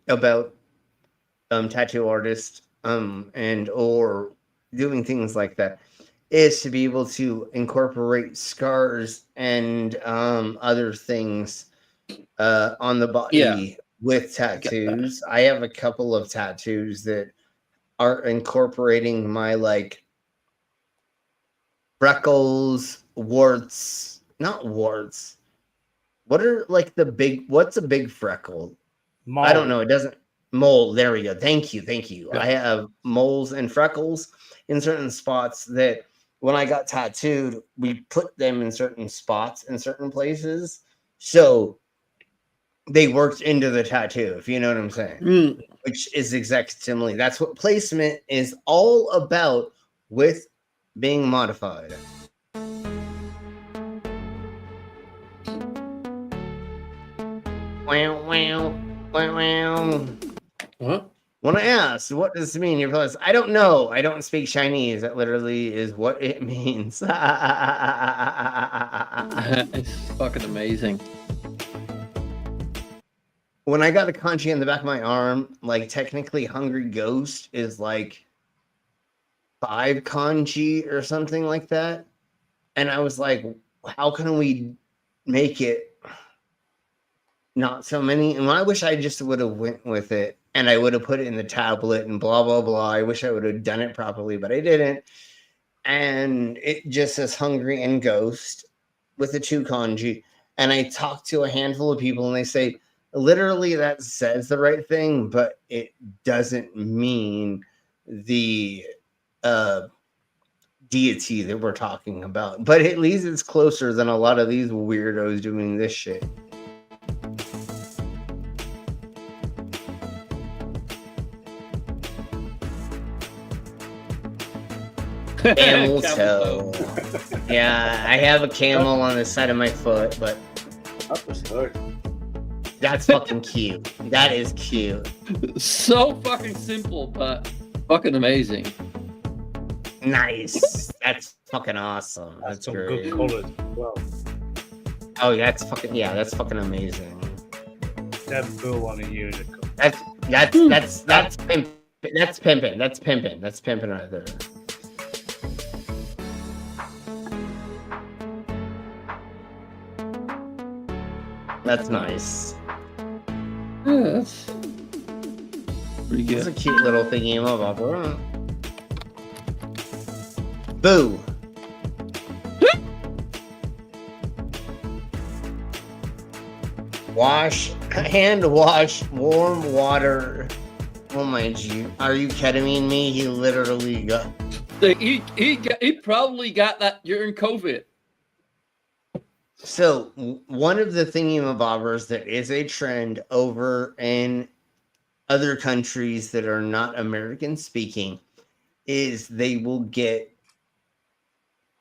about tattoo artists and or doing things like that is to be able to incorporate scars and other things on the body with tattoos. I have a couple of tattoos that are incorporating my like freckles, warts, not warts. What are like what's a big freckle? Mole. I don't know. It doesn't mole. There we go. Thank you. I have moles and freckles in certain spots that when I got tattooed, we put them in certain spots in certain places. So they worked into the tattoo, if you know what I'm saying. Which is exact simile. That's what placement is all about with being modified. What? When I asked, what does this mean? You realize, I don't know. I don't speak Chinese. That literally is what it means. It's fucking amazing. When I got a kanji on the back of my arm, like technically Hungry Ghost is like 5 kanji or something like that. And I was like, how can we make it not so many? And I wish I just would have went with it and I would have put it in the tablet and blah, blah, blah. I wish I would have done it properly, but I didn't. And it just says Hungry and Ghost with the 2 kanji. And I talked to a handful of people and they say, literally that says the right thing, but it doesn't mean the deity that we're talking about. But at least it's closer than a lot of these weirdos doing this shit. Camel toe. Yeah, I have a camel on the side of my foot, but That was good. That's fucking cute. That is cute. So fucking simple, but fucking amazing. Nice. That's fucking awesome. That's some great. good colors as well. Oh, that's fucking amazing. Devil Bill on a unicorn. That's pimping. That's pimping. That's pimping right there. That's nice. Yeah, that's pretty good. It's a cute little thingy motherfucker. Boo. Hand wash, warm water. Oh my G, are you kidding me? He literally got. He probably got that during COVID. So one of the thingamabobbers that is a trend over in other countries that are not American speaking is they will get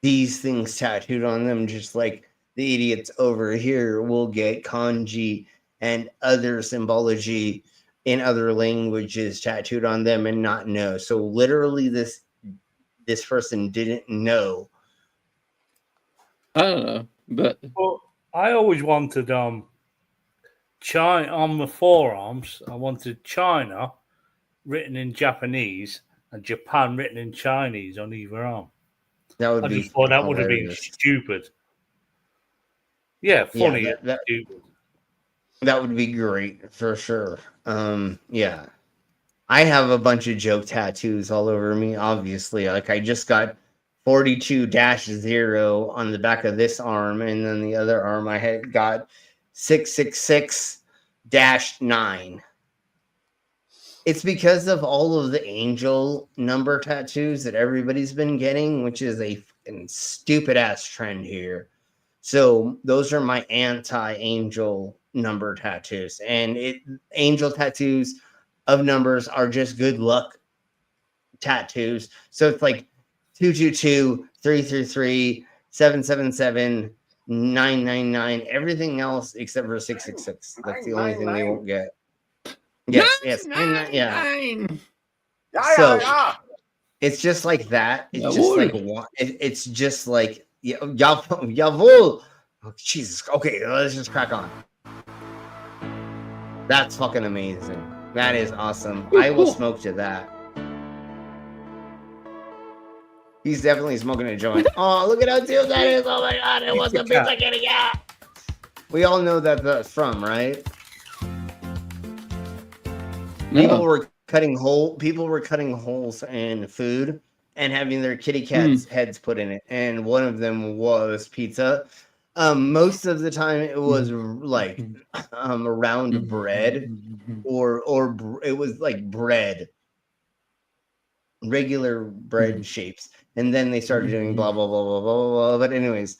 these things tattooed on them, just like the idiots over here will get kanji and other symbology in other languages tattooed on them and not know. So literally this person didn't know. I don't know, but well, I always wanted China on the forearms. I wanted China written in Japanese and Japan written in Chinese on either arm. That would I be just thought that would have been hilarious. stupid. Yeah, funny. Yeah, stupid. That would be great for sure. Yeah. I have a bunch of joke tattoos all over me, obviously. Like I just got 42-0 on the back of this arm, and then the other arm I had got 666-9. It's because of all of the angel number tattoos that everybody's been getting, which is a fucking stupid ass trend here. So those are my anti-angel number tattoos, and angel tattoos of numbers are just good luck tattoos. So it's like 222, 333, 777, 999, everything else except for 666. That's the only thing they won't get. Yes. So it's just like that. It's just like it's just like Yavul. Oh, Jesus. Okay, let's just crack on. That's fucking amazing. That is awesome. I will smoke to that. He's definitely smoking a joint. Oh, look at how cute that is. Oh my god, it was the pizza kitty cat. We all know that that's from, right? People were cutting holes in food and having their kitty cats' heads put in it, and one of them was pizza. Most of the time, it was like around bread, or it was like bread, regular bread shapes, and then they started doing blah blah blah blah blah blah. But anyways,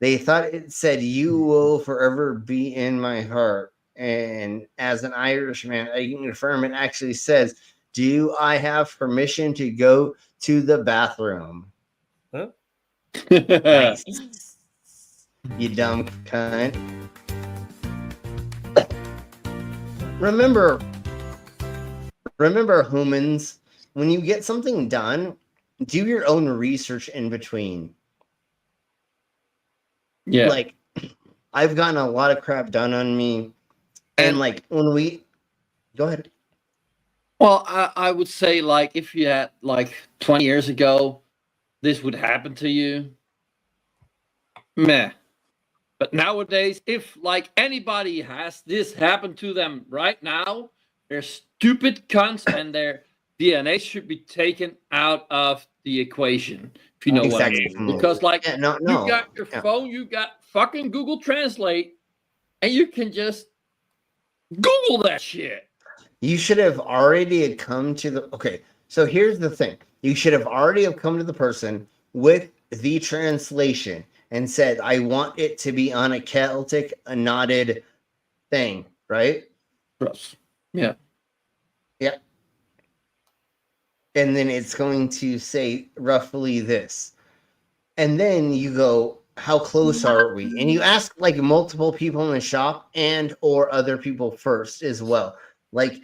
they thought it said, "You will forever be in my heart." And as an Irishman, I can confirm it actually says, "Do I have permission to go to the bathroom?" Huh? Nice. You dumb cunt. Remember, humans, when you get something done, do your own research in between. Yeah. Like, I've gotten a lot of crap done on me. And like when we go ahead. Well, I would say like if you had like 20 years ago, this would happen to you. Meh. But nowadays, if like anybody has this happen to them right now, they're stupid cunts and their DNA should be taken out of the equation. If you know what I mean. Because like you got your phone, you got fucking Google Translate, and you can just Google that shit. You should have already come to the okay. So here's the thing: you should have already have come to the person with the translation and said, "I want it to be on a Celtic, a knotted thing," right? Yeah. Yeah. And then it's going to say roughly this, and then you go, "How close are we?" And you ask like multiple people in the shop and or other people first as well. Like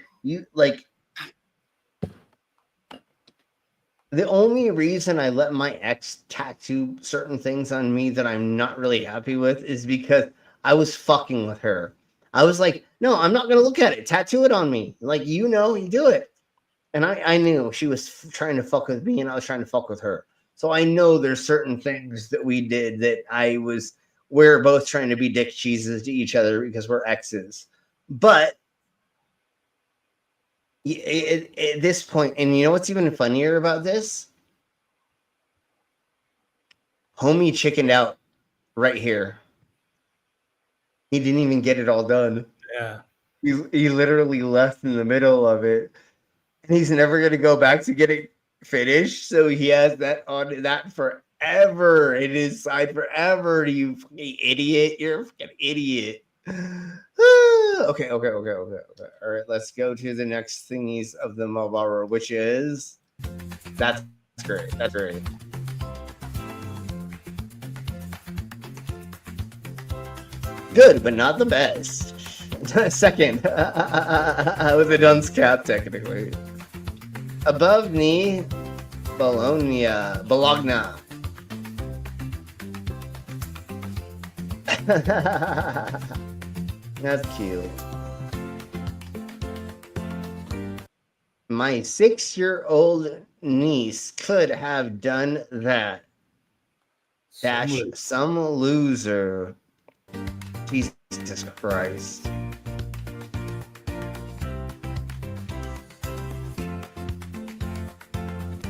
the only reason I let my ex tattoo certain things on me that I'm not really happy with is because I was fucking with her. I was like, "No, I'm not gonna look at it. Tattoo it on me. Like, you do it." And I knew she was trying to fuck with me and I was trying to fuck with her. So I know there's certain things that we did that I was we're both trying to be dick cheeses to each other because we're exes. But at this point, and you know what's even funnier about this? Homie chickened out right here. He didn't even get it all done. Yeah. He literally left in the middle of it. And he's never going to go back to get it finished. So he has that on that forever in his side forever. You fucking idiot. You're a fucking idiot. Okay. All right, let's go to the next thingies of the Marlboro, which is that's great. That's great. Good, but not the best. Second, with a dunce cap, technically. Above knee, Bologna. That's cute. My 6-year-old niece could have done that. Dash some loser. Jesus Christ.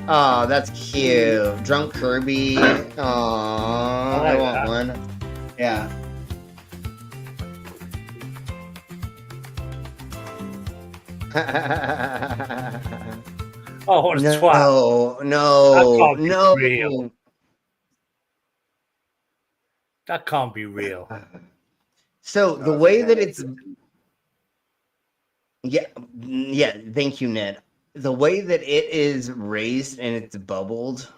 Oh, that's cute. Drunk Kirby. Oh, I want one. Yeah. Oh, what a twat. No. That can't be real. So the way that it's, yeah. Thank you, Ned. The way that it is raised and it's bubbled,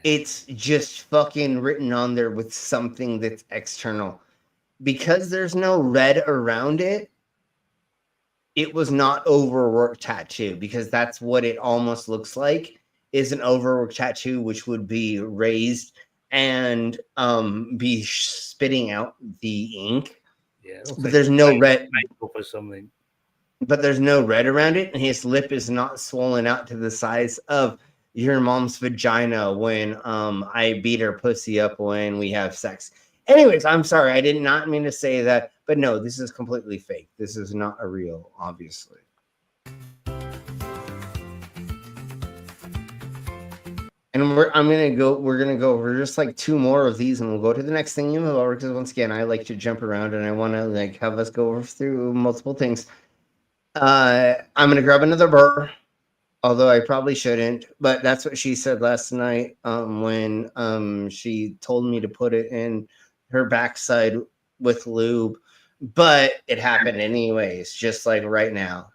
it's just fucking written on there with something that's external. Because there's no red around it, it was not overworked tattoo, because that's what it almost looks like, is an overworked tattoo, which would be raised and be spitting out the ink. Yeah, but there's no red or something. But there's no red around it, and his lip is not swollen out to the size of your mom's vagina when I beat her pussy up when we have sex. Anyways, I'm sorry, I did not mean to say that, but no, this is completely fake. This is not a real, obviously. And we're gonna go over just like 2 more of these, and we'll go to the next thing you move over, because once again, I like to jump around and I want to like have us go through multiple things. I'm gonna grab another burr, although I probably shouldn't, but that's what she said last night when she told me to put it in her backside with lube, but it happened anyways, just like right now.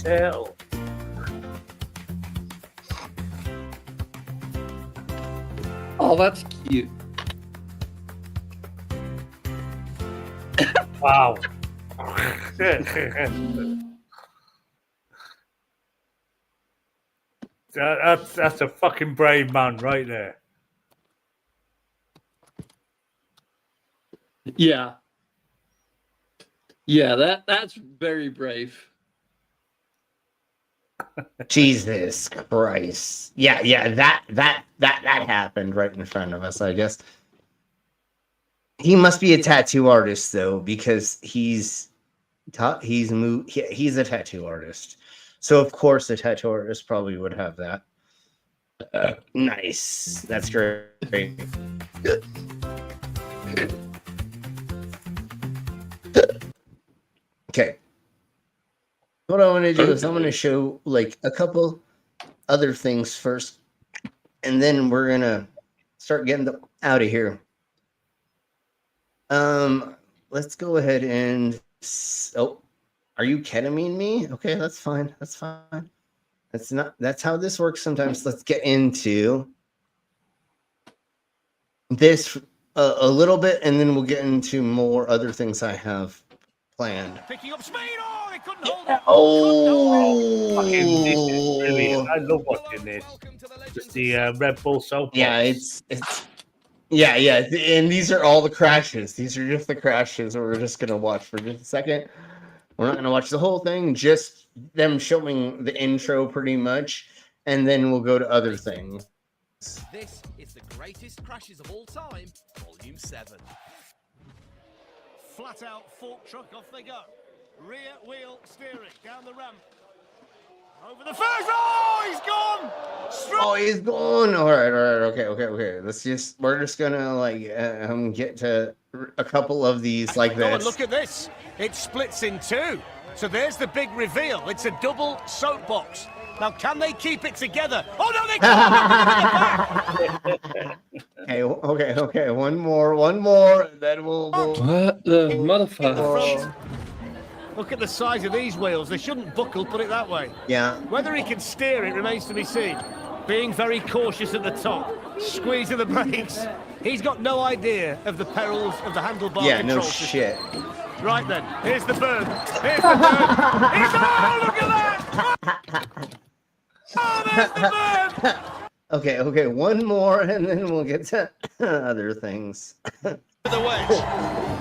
Tell. Oh, that's cute. Wow. That's a fucking brave man right there. Yeah. Yeah, that's very brave. Jesus Christ. Yeah, that happened right in front of us, I guess. He must be a tattoo artist though, because he's a tattoo artist. So of course a tattoo artist probably would have that. Nice. That's great. Okay. What I want to do is I'm going to show like a couple other things first, and then we're going to start getting out of here. Let's go ahead and are you ketamine me? Okay, that's fine. That's fine. That's how this works sometimes. Let's get into this a little bit, and then we'll get into more other things I have planned. Picking up speed. Oh, they couldn't hold it. Oh, Fucking, this is brilliant. I love watching this. Just the Red Bull soap. Yeah, it's yeah, and these are all the crashes. These are just the crashes we're just gonna watch for just a second. We're not gonna watch the whole thing, just them showing the intro pretty much, and then we'll go to other things. This is the greatest crashes of all time, Volume 7. Flat out fork truck, off they go. Rear wheel steering down the ramp. Over the first. Oh, he's gone. Oh, he's gone. All right. Okay. We're just gonna like get to a couple of these like Go and this. look at this. It splits in two. So there's the big reveal. It's a double soapbox. Now, can they keep it together? Oh no, they can't. Okay. One more, and then we'll. What the motherfucker? Look at the size of these wheels. They shouldn't buckle, put it that way. Yeah. Whether he can steer it remains to be seen. Being very cautious at the top, squeezing the brakes. He's got no idea of the perils of the handlebar control system. Shit. Right then, here's the burn. Here's the burn. Oh, look at that! Oh, there's the burn! Okay, one more, and then we'll get to other things. The wedge.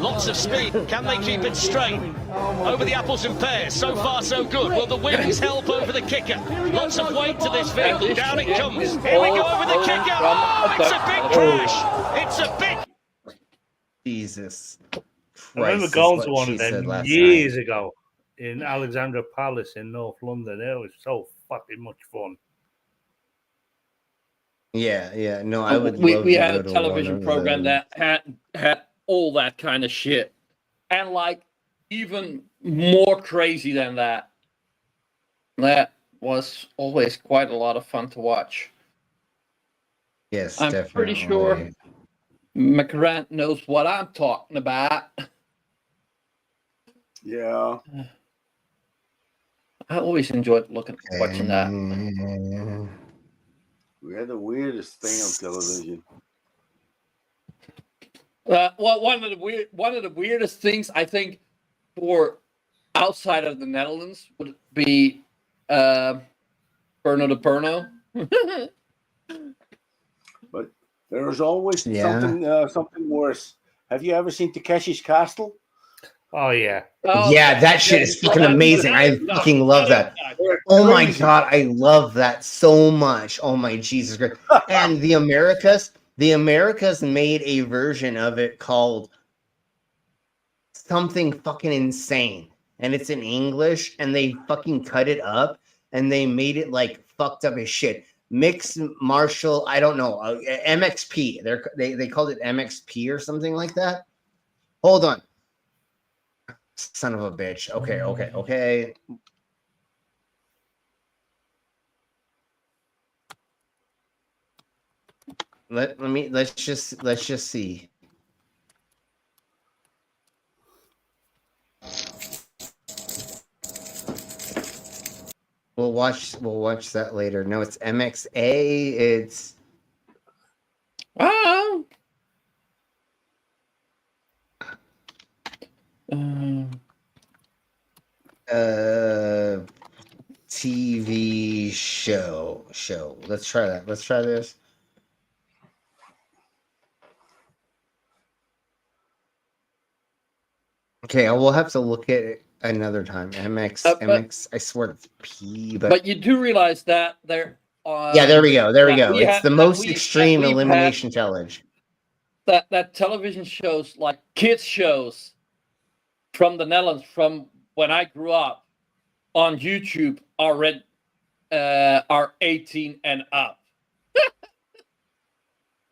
Lots of speed. Can they keep it straight? Over the apples and pears. So far, so good. Will the wings help over the kicker? Lots of weight to this vehicle. Down it comes. Here we go over the kicker. Oh, it's a big crash. It's a big. Jesus. I remember going to one of them years ago in Alexandra Palace in North London. It was so fucking much fun. Yeah. No, I would. We had a television program that had all that kind of shit, and like even more crazy than that. That was always quite a lot of fun to watch. Yes, I'm pretty sure McGrath knows what I'm talking about. Yeah. I always enjoyed watching that. We had the weirdest thing on television. Well, one of the weirdest things I think for outside of the Netherlands would be Perno de Perno. But there is always something worse. Have you ever seen Takeshi's Castle? Oh yeah. Yeah, that shit is fucking amazing. I fucking love that. Oh my god, I love that so much. Oh my Jesus Christ. And the Americas made a version of it called something fucking insane. And it's in English, and they fucking cut it up and they made it like fucked up as shit. Mixed martial, I don't know, MXP. They called it MXP or something like that. Hold on. Son of a bitch. Okay. Let's just see. We'll watch that later. No, it's MXA. It's TV show. Let's try that. Let's try this. Okay, I will have to look at it another time. MX. I swear it's P. But you do realize that there. Yeah, there we go. It's the most extreme elimination challenge. That television shows, like kids shows from the Netherlands, from when I grew up, on YouTube are 18 and up.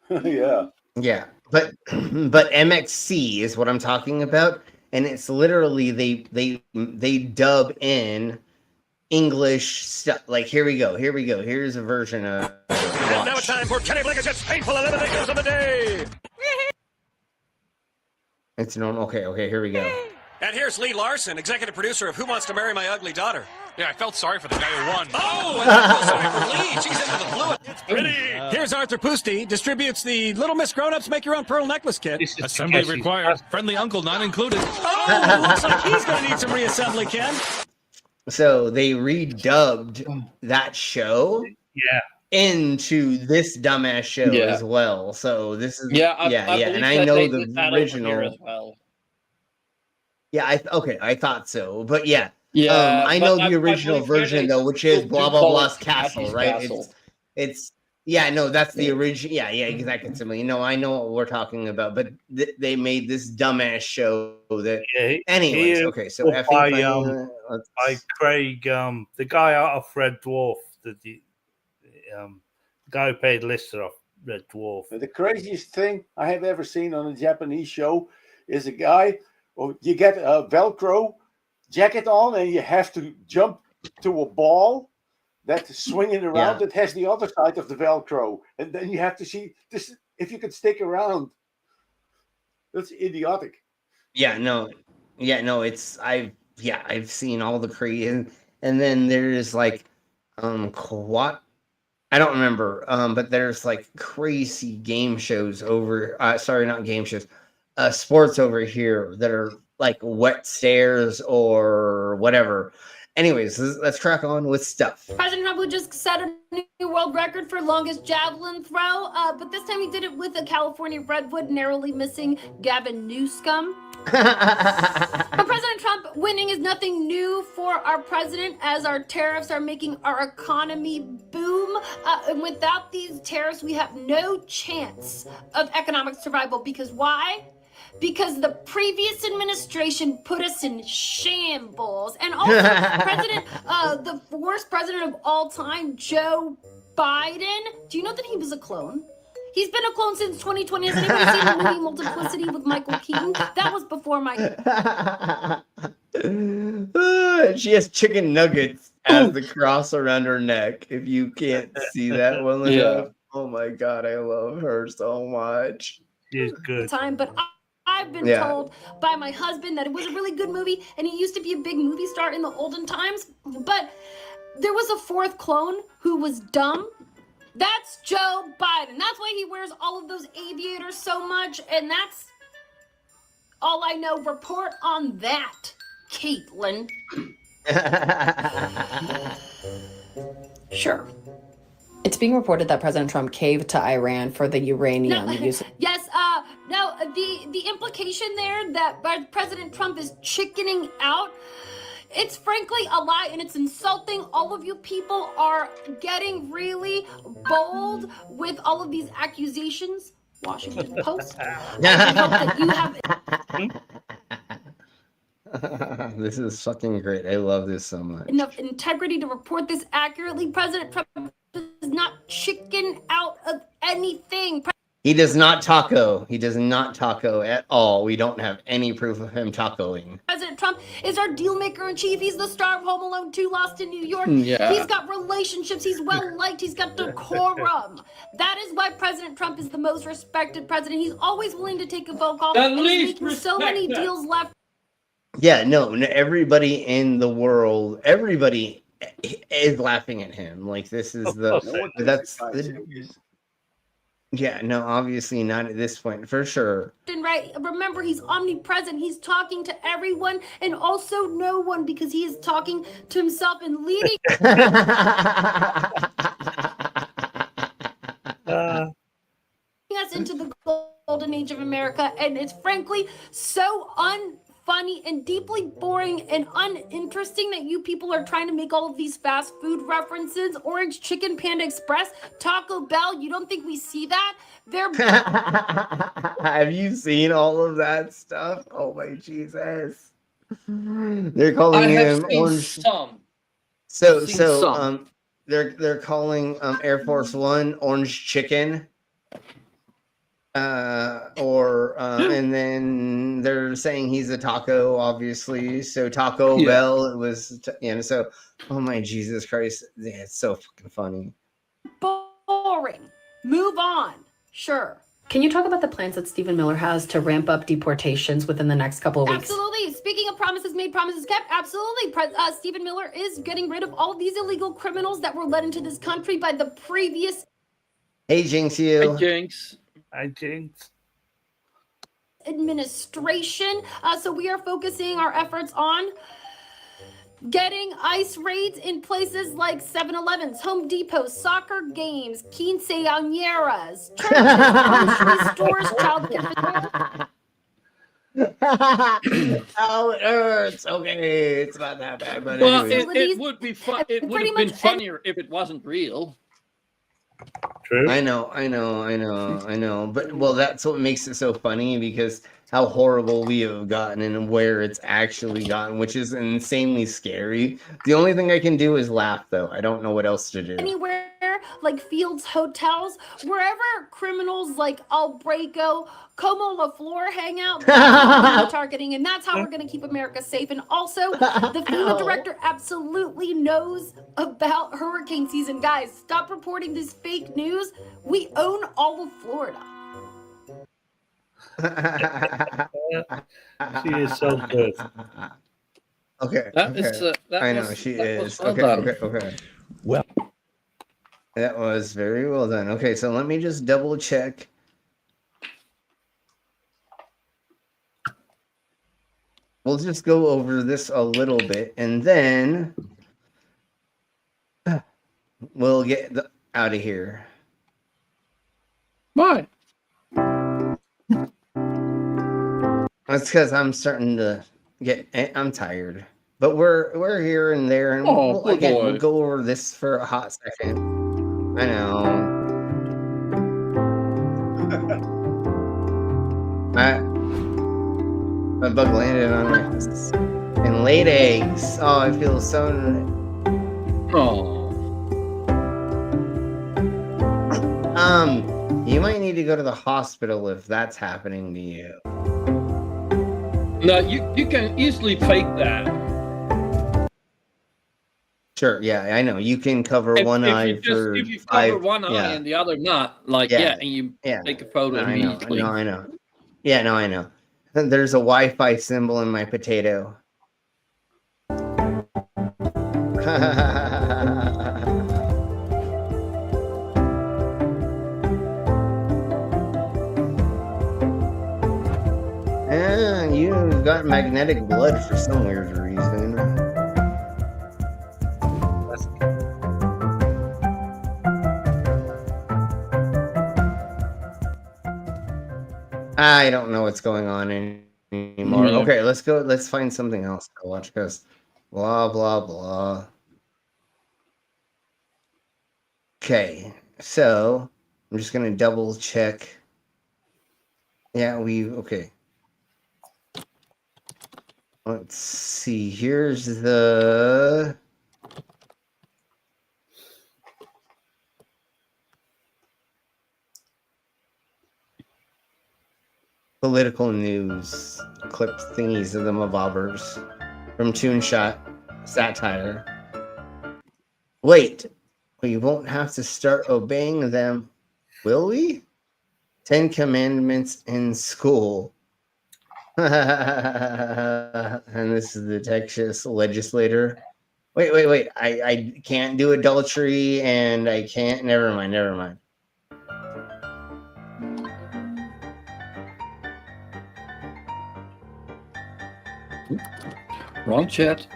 Yeah, but MXC is what I'm talking about, and it's literally they dub in English stuff. Like here we go. Here's a version of. And now it's time for Kenny Blinkenship's painful eliminations of the day. It's known. Okay, here we go. And here's Lee Larson, executive producer of Who Wants to Marry My Ugly Daughter. Yeah, I felt sorry for the guy who won. Oh, and I feel sorry for Lee. She's into the blue. It's pretty. Here's Arthur Pusti, distributes the Little Miss Grown-Ups Make Your Own Pearl Necklace Kit. Assembly required. Friendly uncle not included. Oh, looks like he's going to need some reassembly, Ken. So they redubbed that show into this dumbass show as well. So this is and I know the original as well. Yeah, I thought so, but I but know the I original believe here version they though, which is still blah do blah call blah's it castle, Happy's right? Castle. It's that's the original. Yeah, exactly. Similar. I know what we're talking about, but they made this dumbass show that. Anyways, okay, so by Craig, the guy out of Red Dwarf, the guy who played Lister off Red Dwarf. The craziest thing I have ever seen on a Japanese show is a guy. You get a Velcro jacket on, and you have to jump to a ball that's swinging around that has the other side of the Velcro, and then you have to see this if you could stick around. That's idiotic. It's I've seen all the crazy, and then there's like what I don't remember, but there's like crazy game shows over. Sorry, not game shows. Sports over here that are like wet stairs or whatever. Anyways, let's crack on with stuff. President Trump, who just set a new world record for longest javelin throw, but this time he did it with a California redwood, narrowly missing Gavin Newsom. But President Trump winning is nothing new for our president, as our tariffs are making our economy boom. And without these tariffs, we have no chance of economic survival. Because why? Because the previous administration put us in shambles. And also, the worst president of all time, Joe Biden. Do you know that he was a clone? He's been a clone since 2020. Has anybody seen the movie Multiplicity with Michael Keaton? That was before my... She has chicken nuggets as the cross around her neck. If you can't see that well enough. Oh my God, I love her so much. She's good. Time, but I've been told by my husband that it was a really good movie, and he used to be a big movie star in the olden times. But there was a fourth clone who was dumb. That's Joe Biden. That's why he wears all of those aviators so much, and that's all I know. Report on that, Caitlin. Sure. It's being reported that President Trump caved to Iran for the uranium use. Yes, the implication there that President Trump is chickening out, it's frankly a lie, and it's insulting. All of you people are getting really bold with all of these accusations. Washington Post. I hope that you have This is fucking great. I love this so much. enough integrity to report this accurately. President Trump does not chicken out of anything. He does not taco. He does not taco at all. We don't have any proof of him tacoing. President Trump is our deal maker in chief. He's the star of Home Alone 2 Lost in New York. Yeah. He's got relationships. He's well liked. He's got decorum. That is why President Trump is the most respected president. He's always willing to take a phone call. The And he's least making so many respected. deals left. Yeah, no, everybody in the world, everybody is laughing at him. Like this is obviously not at this point for sure. Right. Remember, he's omnipresent. He's talking to everyone and also no one, because he is talking to himself and leading us into the golden age of America. And it's frankly so unfunny and deeply boring and uninteresting that you people are trying to make all of these fast food references. Orange Chicken, Panda Express, Taco Bell. You don't think we see that? They're Have you seen all of that stuff? Oh my Jesus. They're calling him Orange. Some. They're calling Air Force One Orange Chicken. And then they're saying he's a taco, obviously. So Taco Bell, it was, so, oh my Jesus Christ. Yeah, it's so fucking funny. boring. Move on. Sure. Can you talk about the plans that Stephen Miller has to ramp up deportations within the next couple of weeks? Absolutely. Speaking of promises made, promises kept, absolutely. Stephen Miller is getting rid of all of these illegal criminals that were led into this country by the previous Hey, Jinx, you. Hey, Jinx. Hi, Jinx. administration. So we are focusing our efforts on getting ICE raids in places like 7-Elevens, Home Depots, soccer games, quinceañeras, churches, grocery stores, childcare. Oh, it hurts. Okay, it's not that bad, but Well, anyways. it would be fun. It would have been funnier if it wasn't real. True. I know. But well, that's what makes it so funny, because how horrible we have gotten and where it's actually gotten, which is insanely scary. The only thing I can do is laugh, though. I don't know what else to do. Anywhere like Fields Hotels, wherever criminals like Albrego, Como LaFleur hang out, that's what targeting, and that's how we're going to keep America safe. And also, the FEMA director absolutely knows about hurricane season. Guys, stop reporting this fake news. We own all of Florida. She is so good. Okay. That is, I know she is. Okay. Well, that was very well done. Okay, so let me just double check. We'll just go over this a little bit, and then we'll get out of here. Why? That's because I'm starting to I'm tired. But we're here and there, and we'll go over this for a hot second. I know. My bug landed on it and laid eggs. Oh, I feel so. You might need to go to the hospital if that's happening to you. No, you can easily fake that. Sure, yeah, I know. You can cover one eye for if you cover 5. one eye and the other not, like and you take a photo immediately. I know. Yeah, no, I know. There's a Wi-Fi symbol in my potato. Yeah, you've got magnetic blood for some weird reason. I don't know what's going on anymore. Yeah. Okay, let's go. Let's find something else to watch, because blah, blah, blah. Okay, so I'm just going to double check. Yeah, okay. Let's see. Here's the... political news clip thingies of the Mabobbers from Toonshot Satire. Wait, we won't have to start obeying them, will we? 10 Commandments in school. And this is the Texas legislator. Wait. I can't do adultery, and I can't. Never mind. Wrong chat.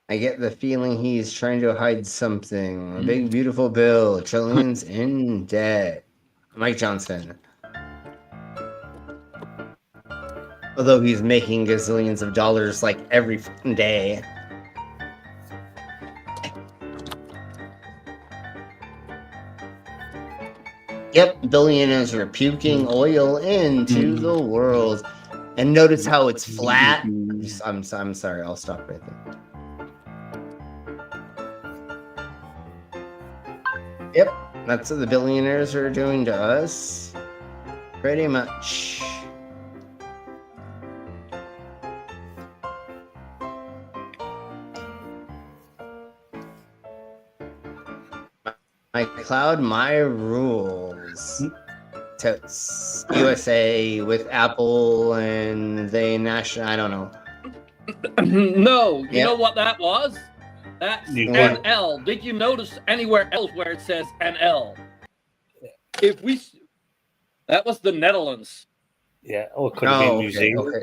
I get the feeling he's trying to hide something. A big, beautiful bill. Trillions in debt. Mike Johnson. Although he's making gazillions of dollars like every fucking day. Yep, billionaires are puking oil into the world. And notice how it's flat. I'm sorry, I'll stop right there. Yep, that's what the billionaires are doing to us. Pretty much. Cloud My Rules. Totes. USA with Apple and they national. I don't know. No, you know what that was? That's What? NL. Did you notice anywhere else where it says NL? That was the Netherlands. Yeah, or it could have been New Zealand.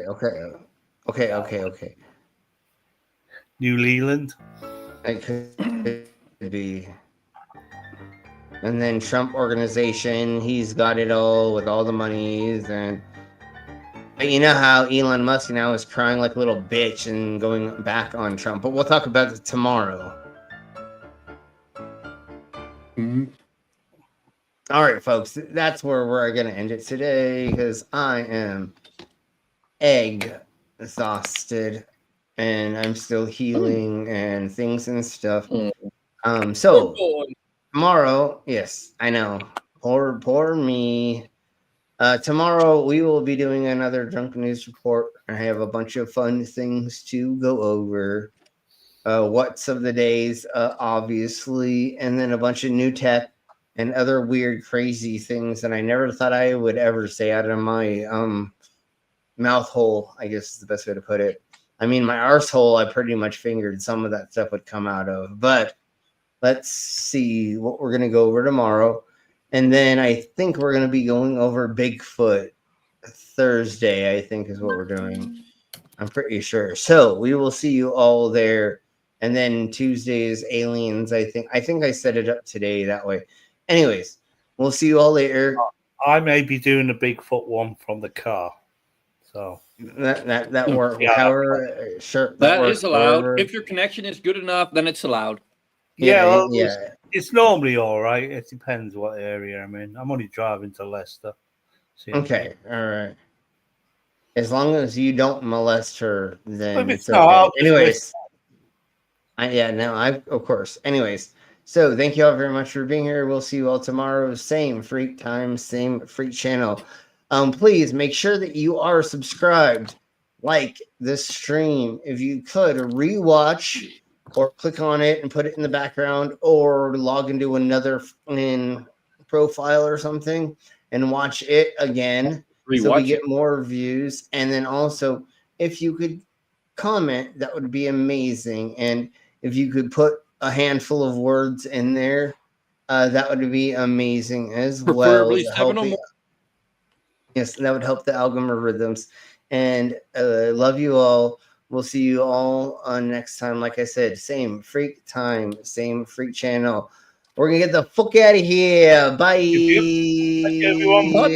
Okay. New Leland. It could be. And then Trump organization, he's got it all with all the monies. And but you know how Elon Musk now is crying like a little bitch and going back on Trump. But we'll talk about it tomorrow. All right, folks, that's where we're going to end it today because I am exhausted and I'm still healing and things and stuff. So tomorrow, yes, I know. Poor me. Tomorrow we will be doing another Drunken News Report. I have a bunch of fun things to go over. What's of the days, obviously, and then a bunch of new tech and other weird, crazy things that I never thought I would ever say out of my mouth hole, I guess is the best way to put it. I mean, my arsehole, I pretty much figured some of that stuff would come out of. But let's see what we're going to go over tomorrow. And then I think we're going to be going over Bigfoot Thursday, I think is what we're doing. I'm pretty sure. So we will see you all there. And then Tuesday is aliens, I think. I think I set it up today that way. Anyways, we'll see you all later. I may be doing the Bigfoot one from the car. So that works. Sure. That is allowed. If your connection is good enough, then it's allowed. Yeah. It's normally all right. It depends what area I'm in. I'm only driving to Leicester. Okay. All right. As long as you don't molest her, then it's no, okay. Anyways. Of course. Anyways. So thank you all very much for being here. We'll see you all tomorrow. Same freak time, same freak channel. Please make sure that you are subscribed. Like this stream. If you could rewatch or click on it and put it in the background or log into another profile or something and watch it again so we get more views. And then also, if you could comment, that would be amazing. And if you could put a handful of words in there, that would be amazing as well. Yes, that would help the algorithms. And love you all. We'll see you all next time. Like I said, same freak time, same freak channel. We're going to get the fuck out of here. Bye. Thank you, everyone. Bye-bye.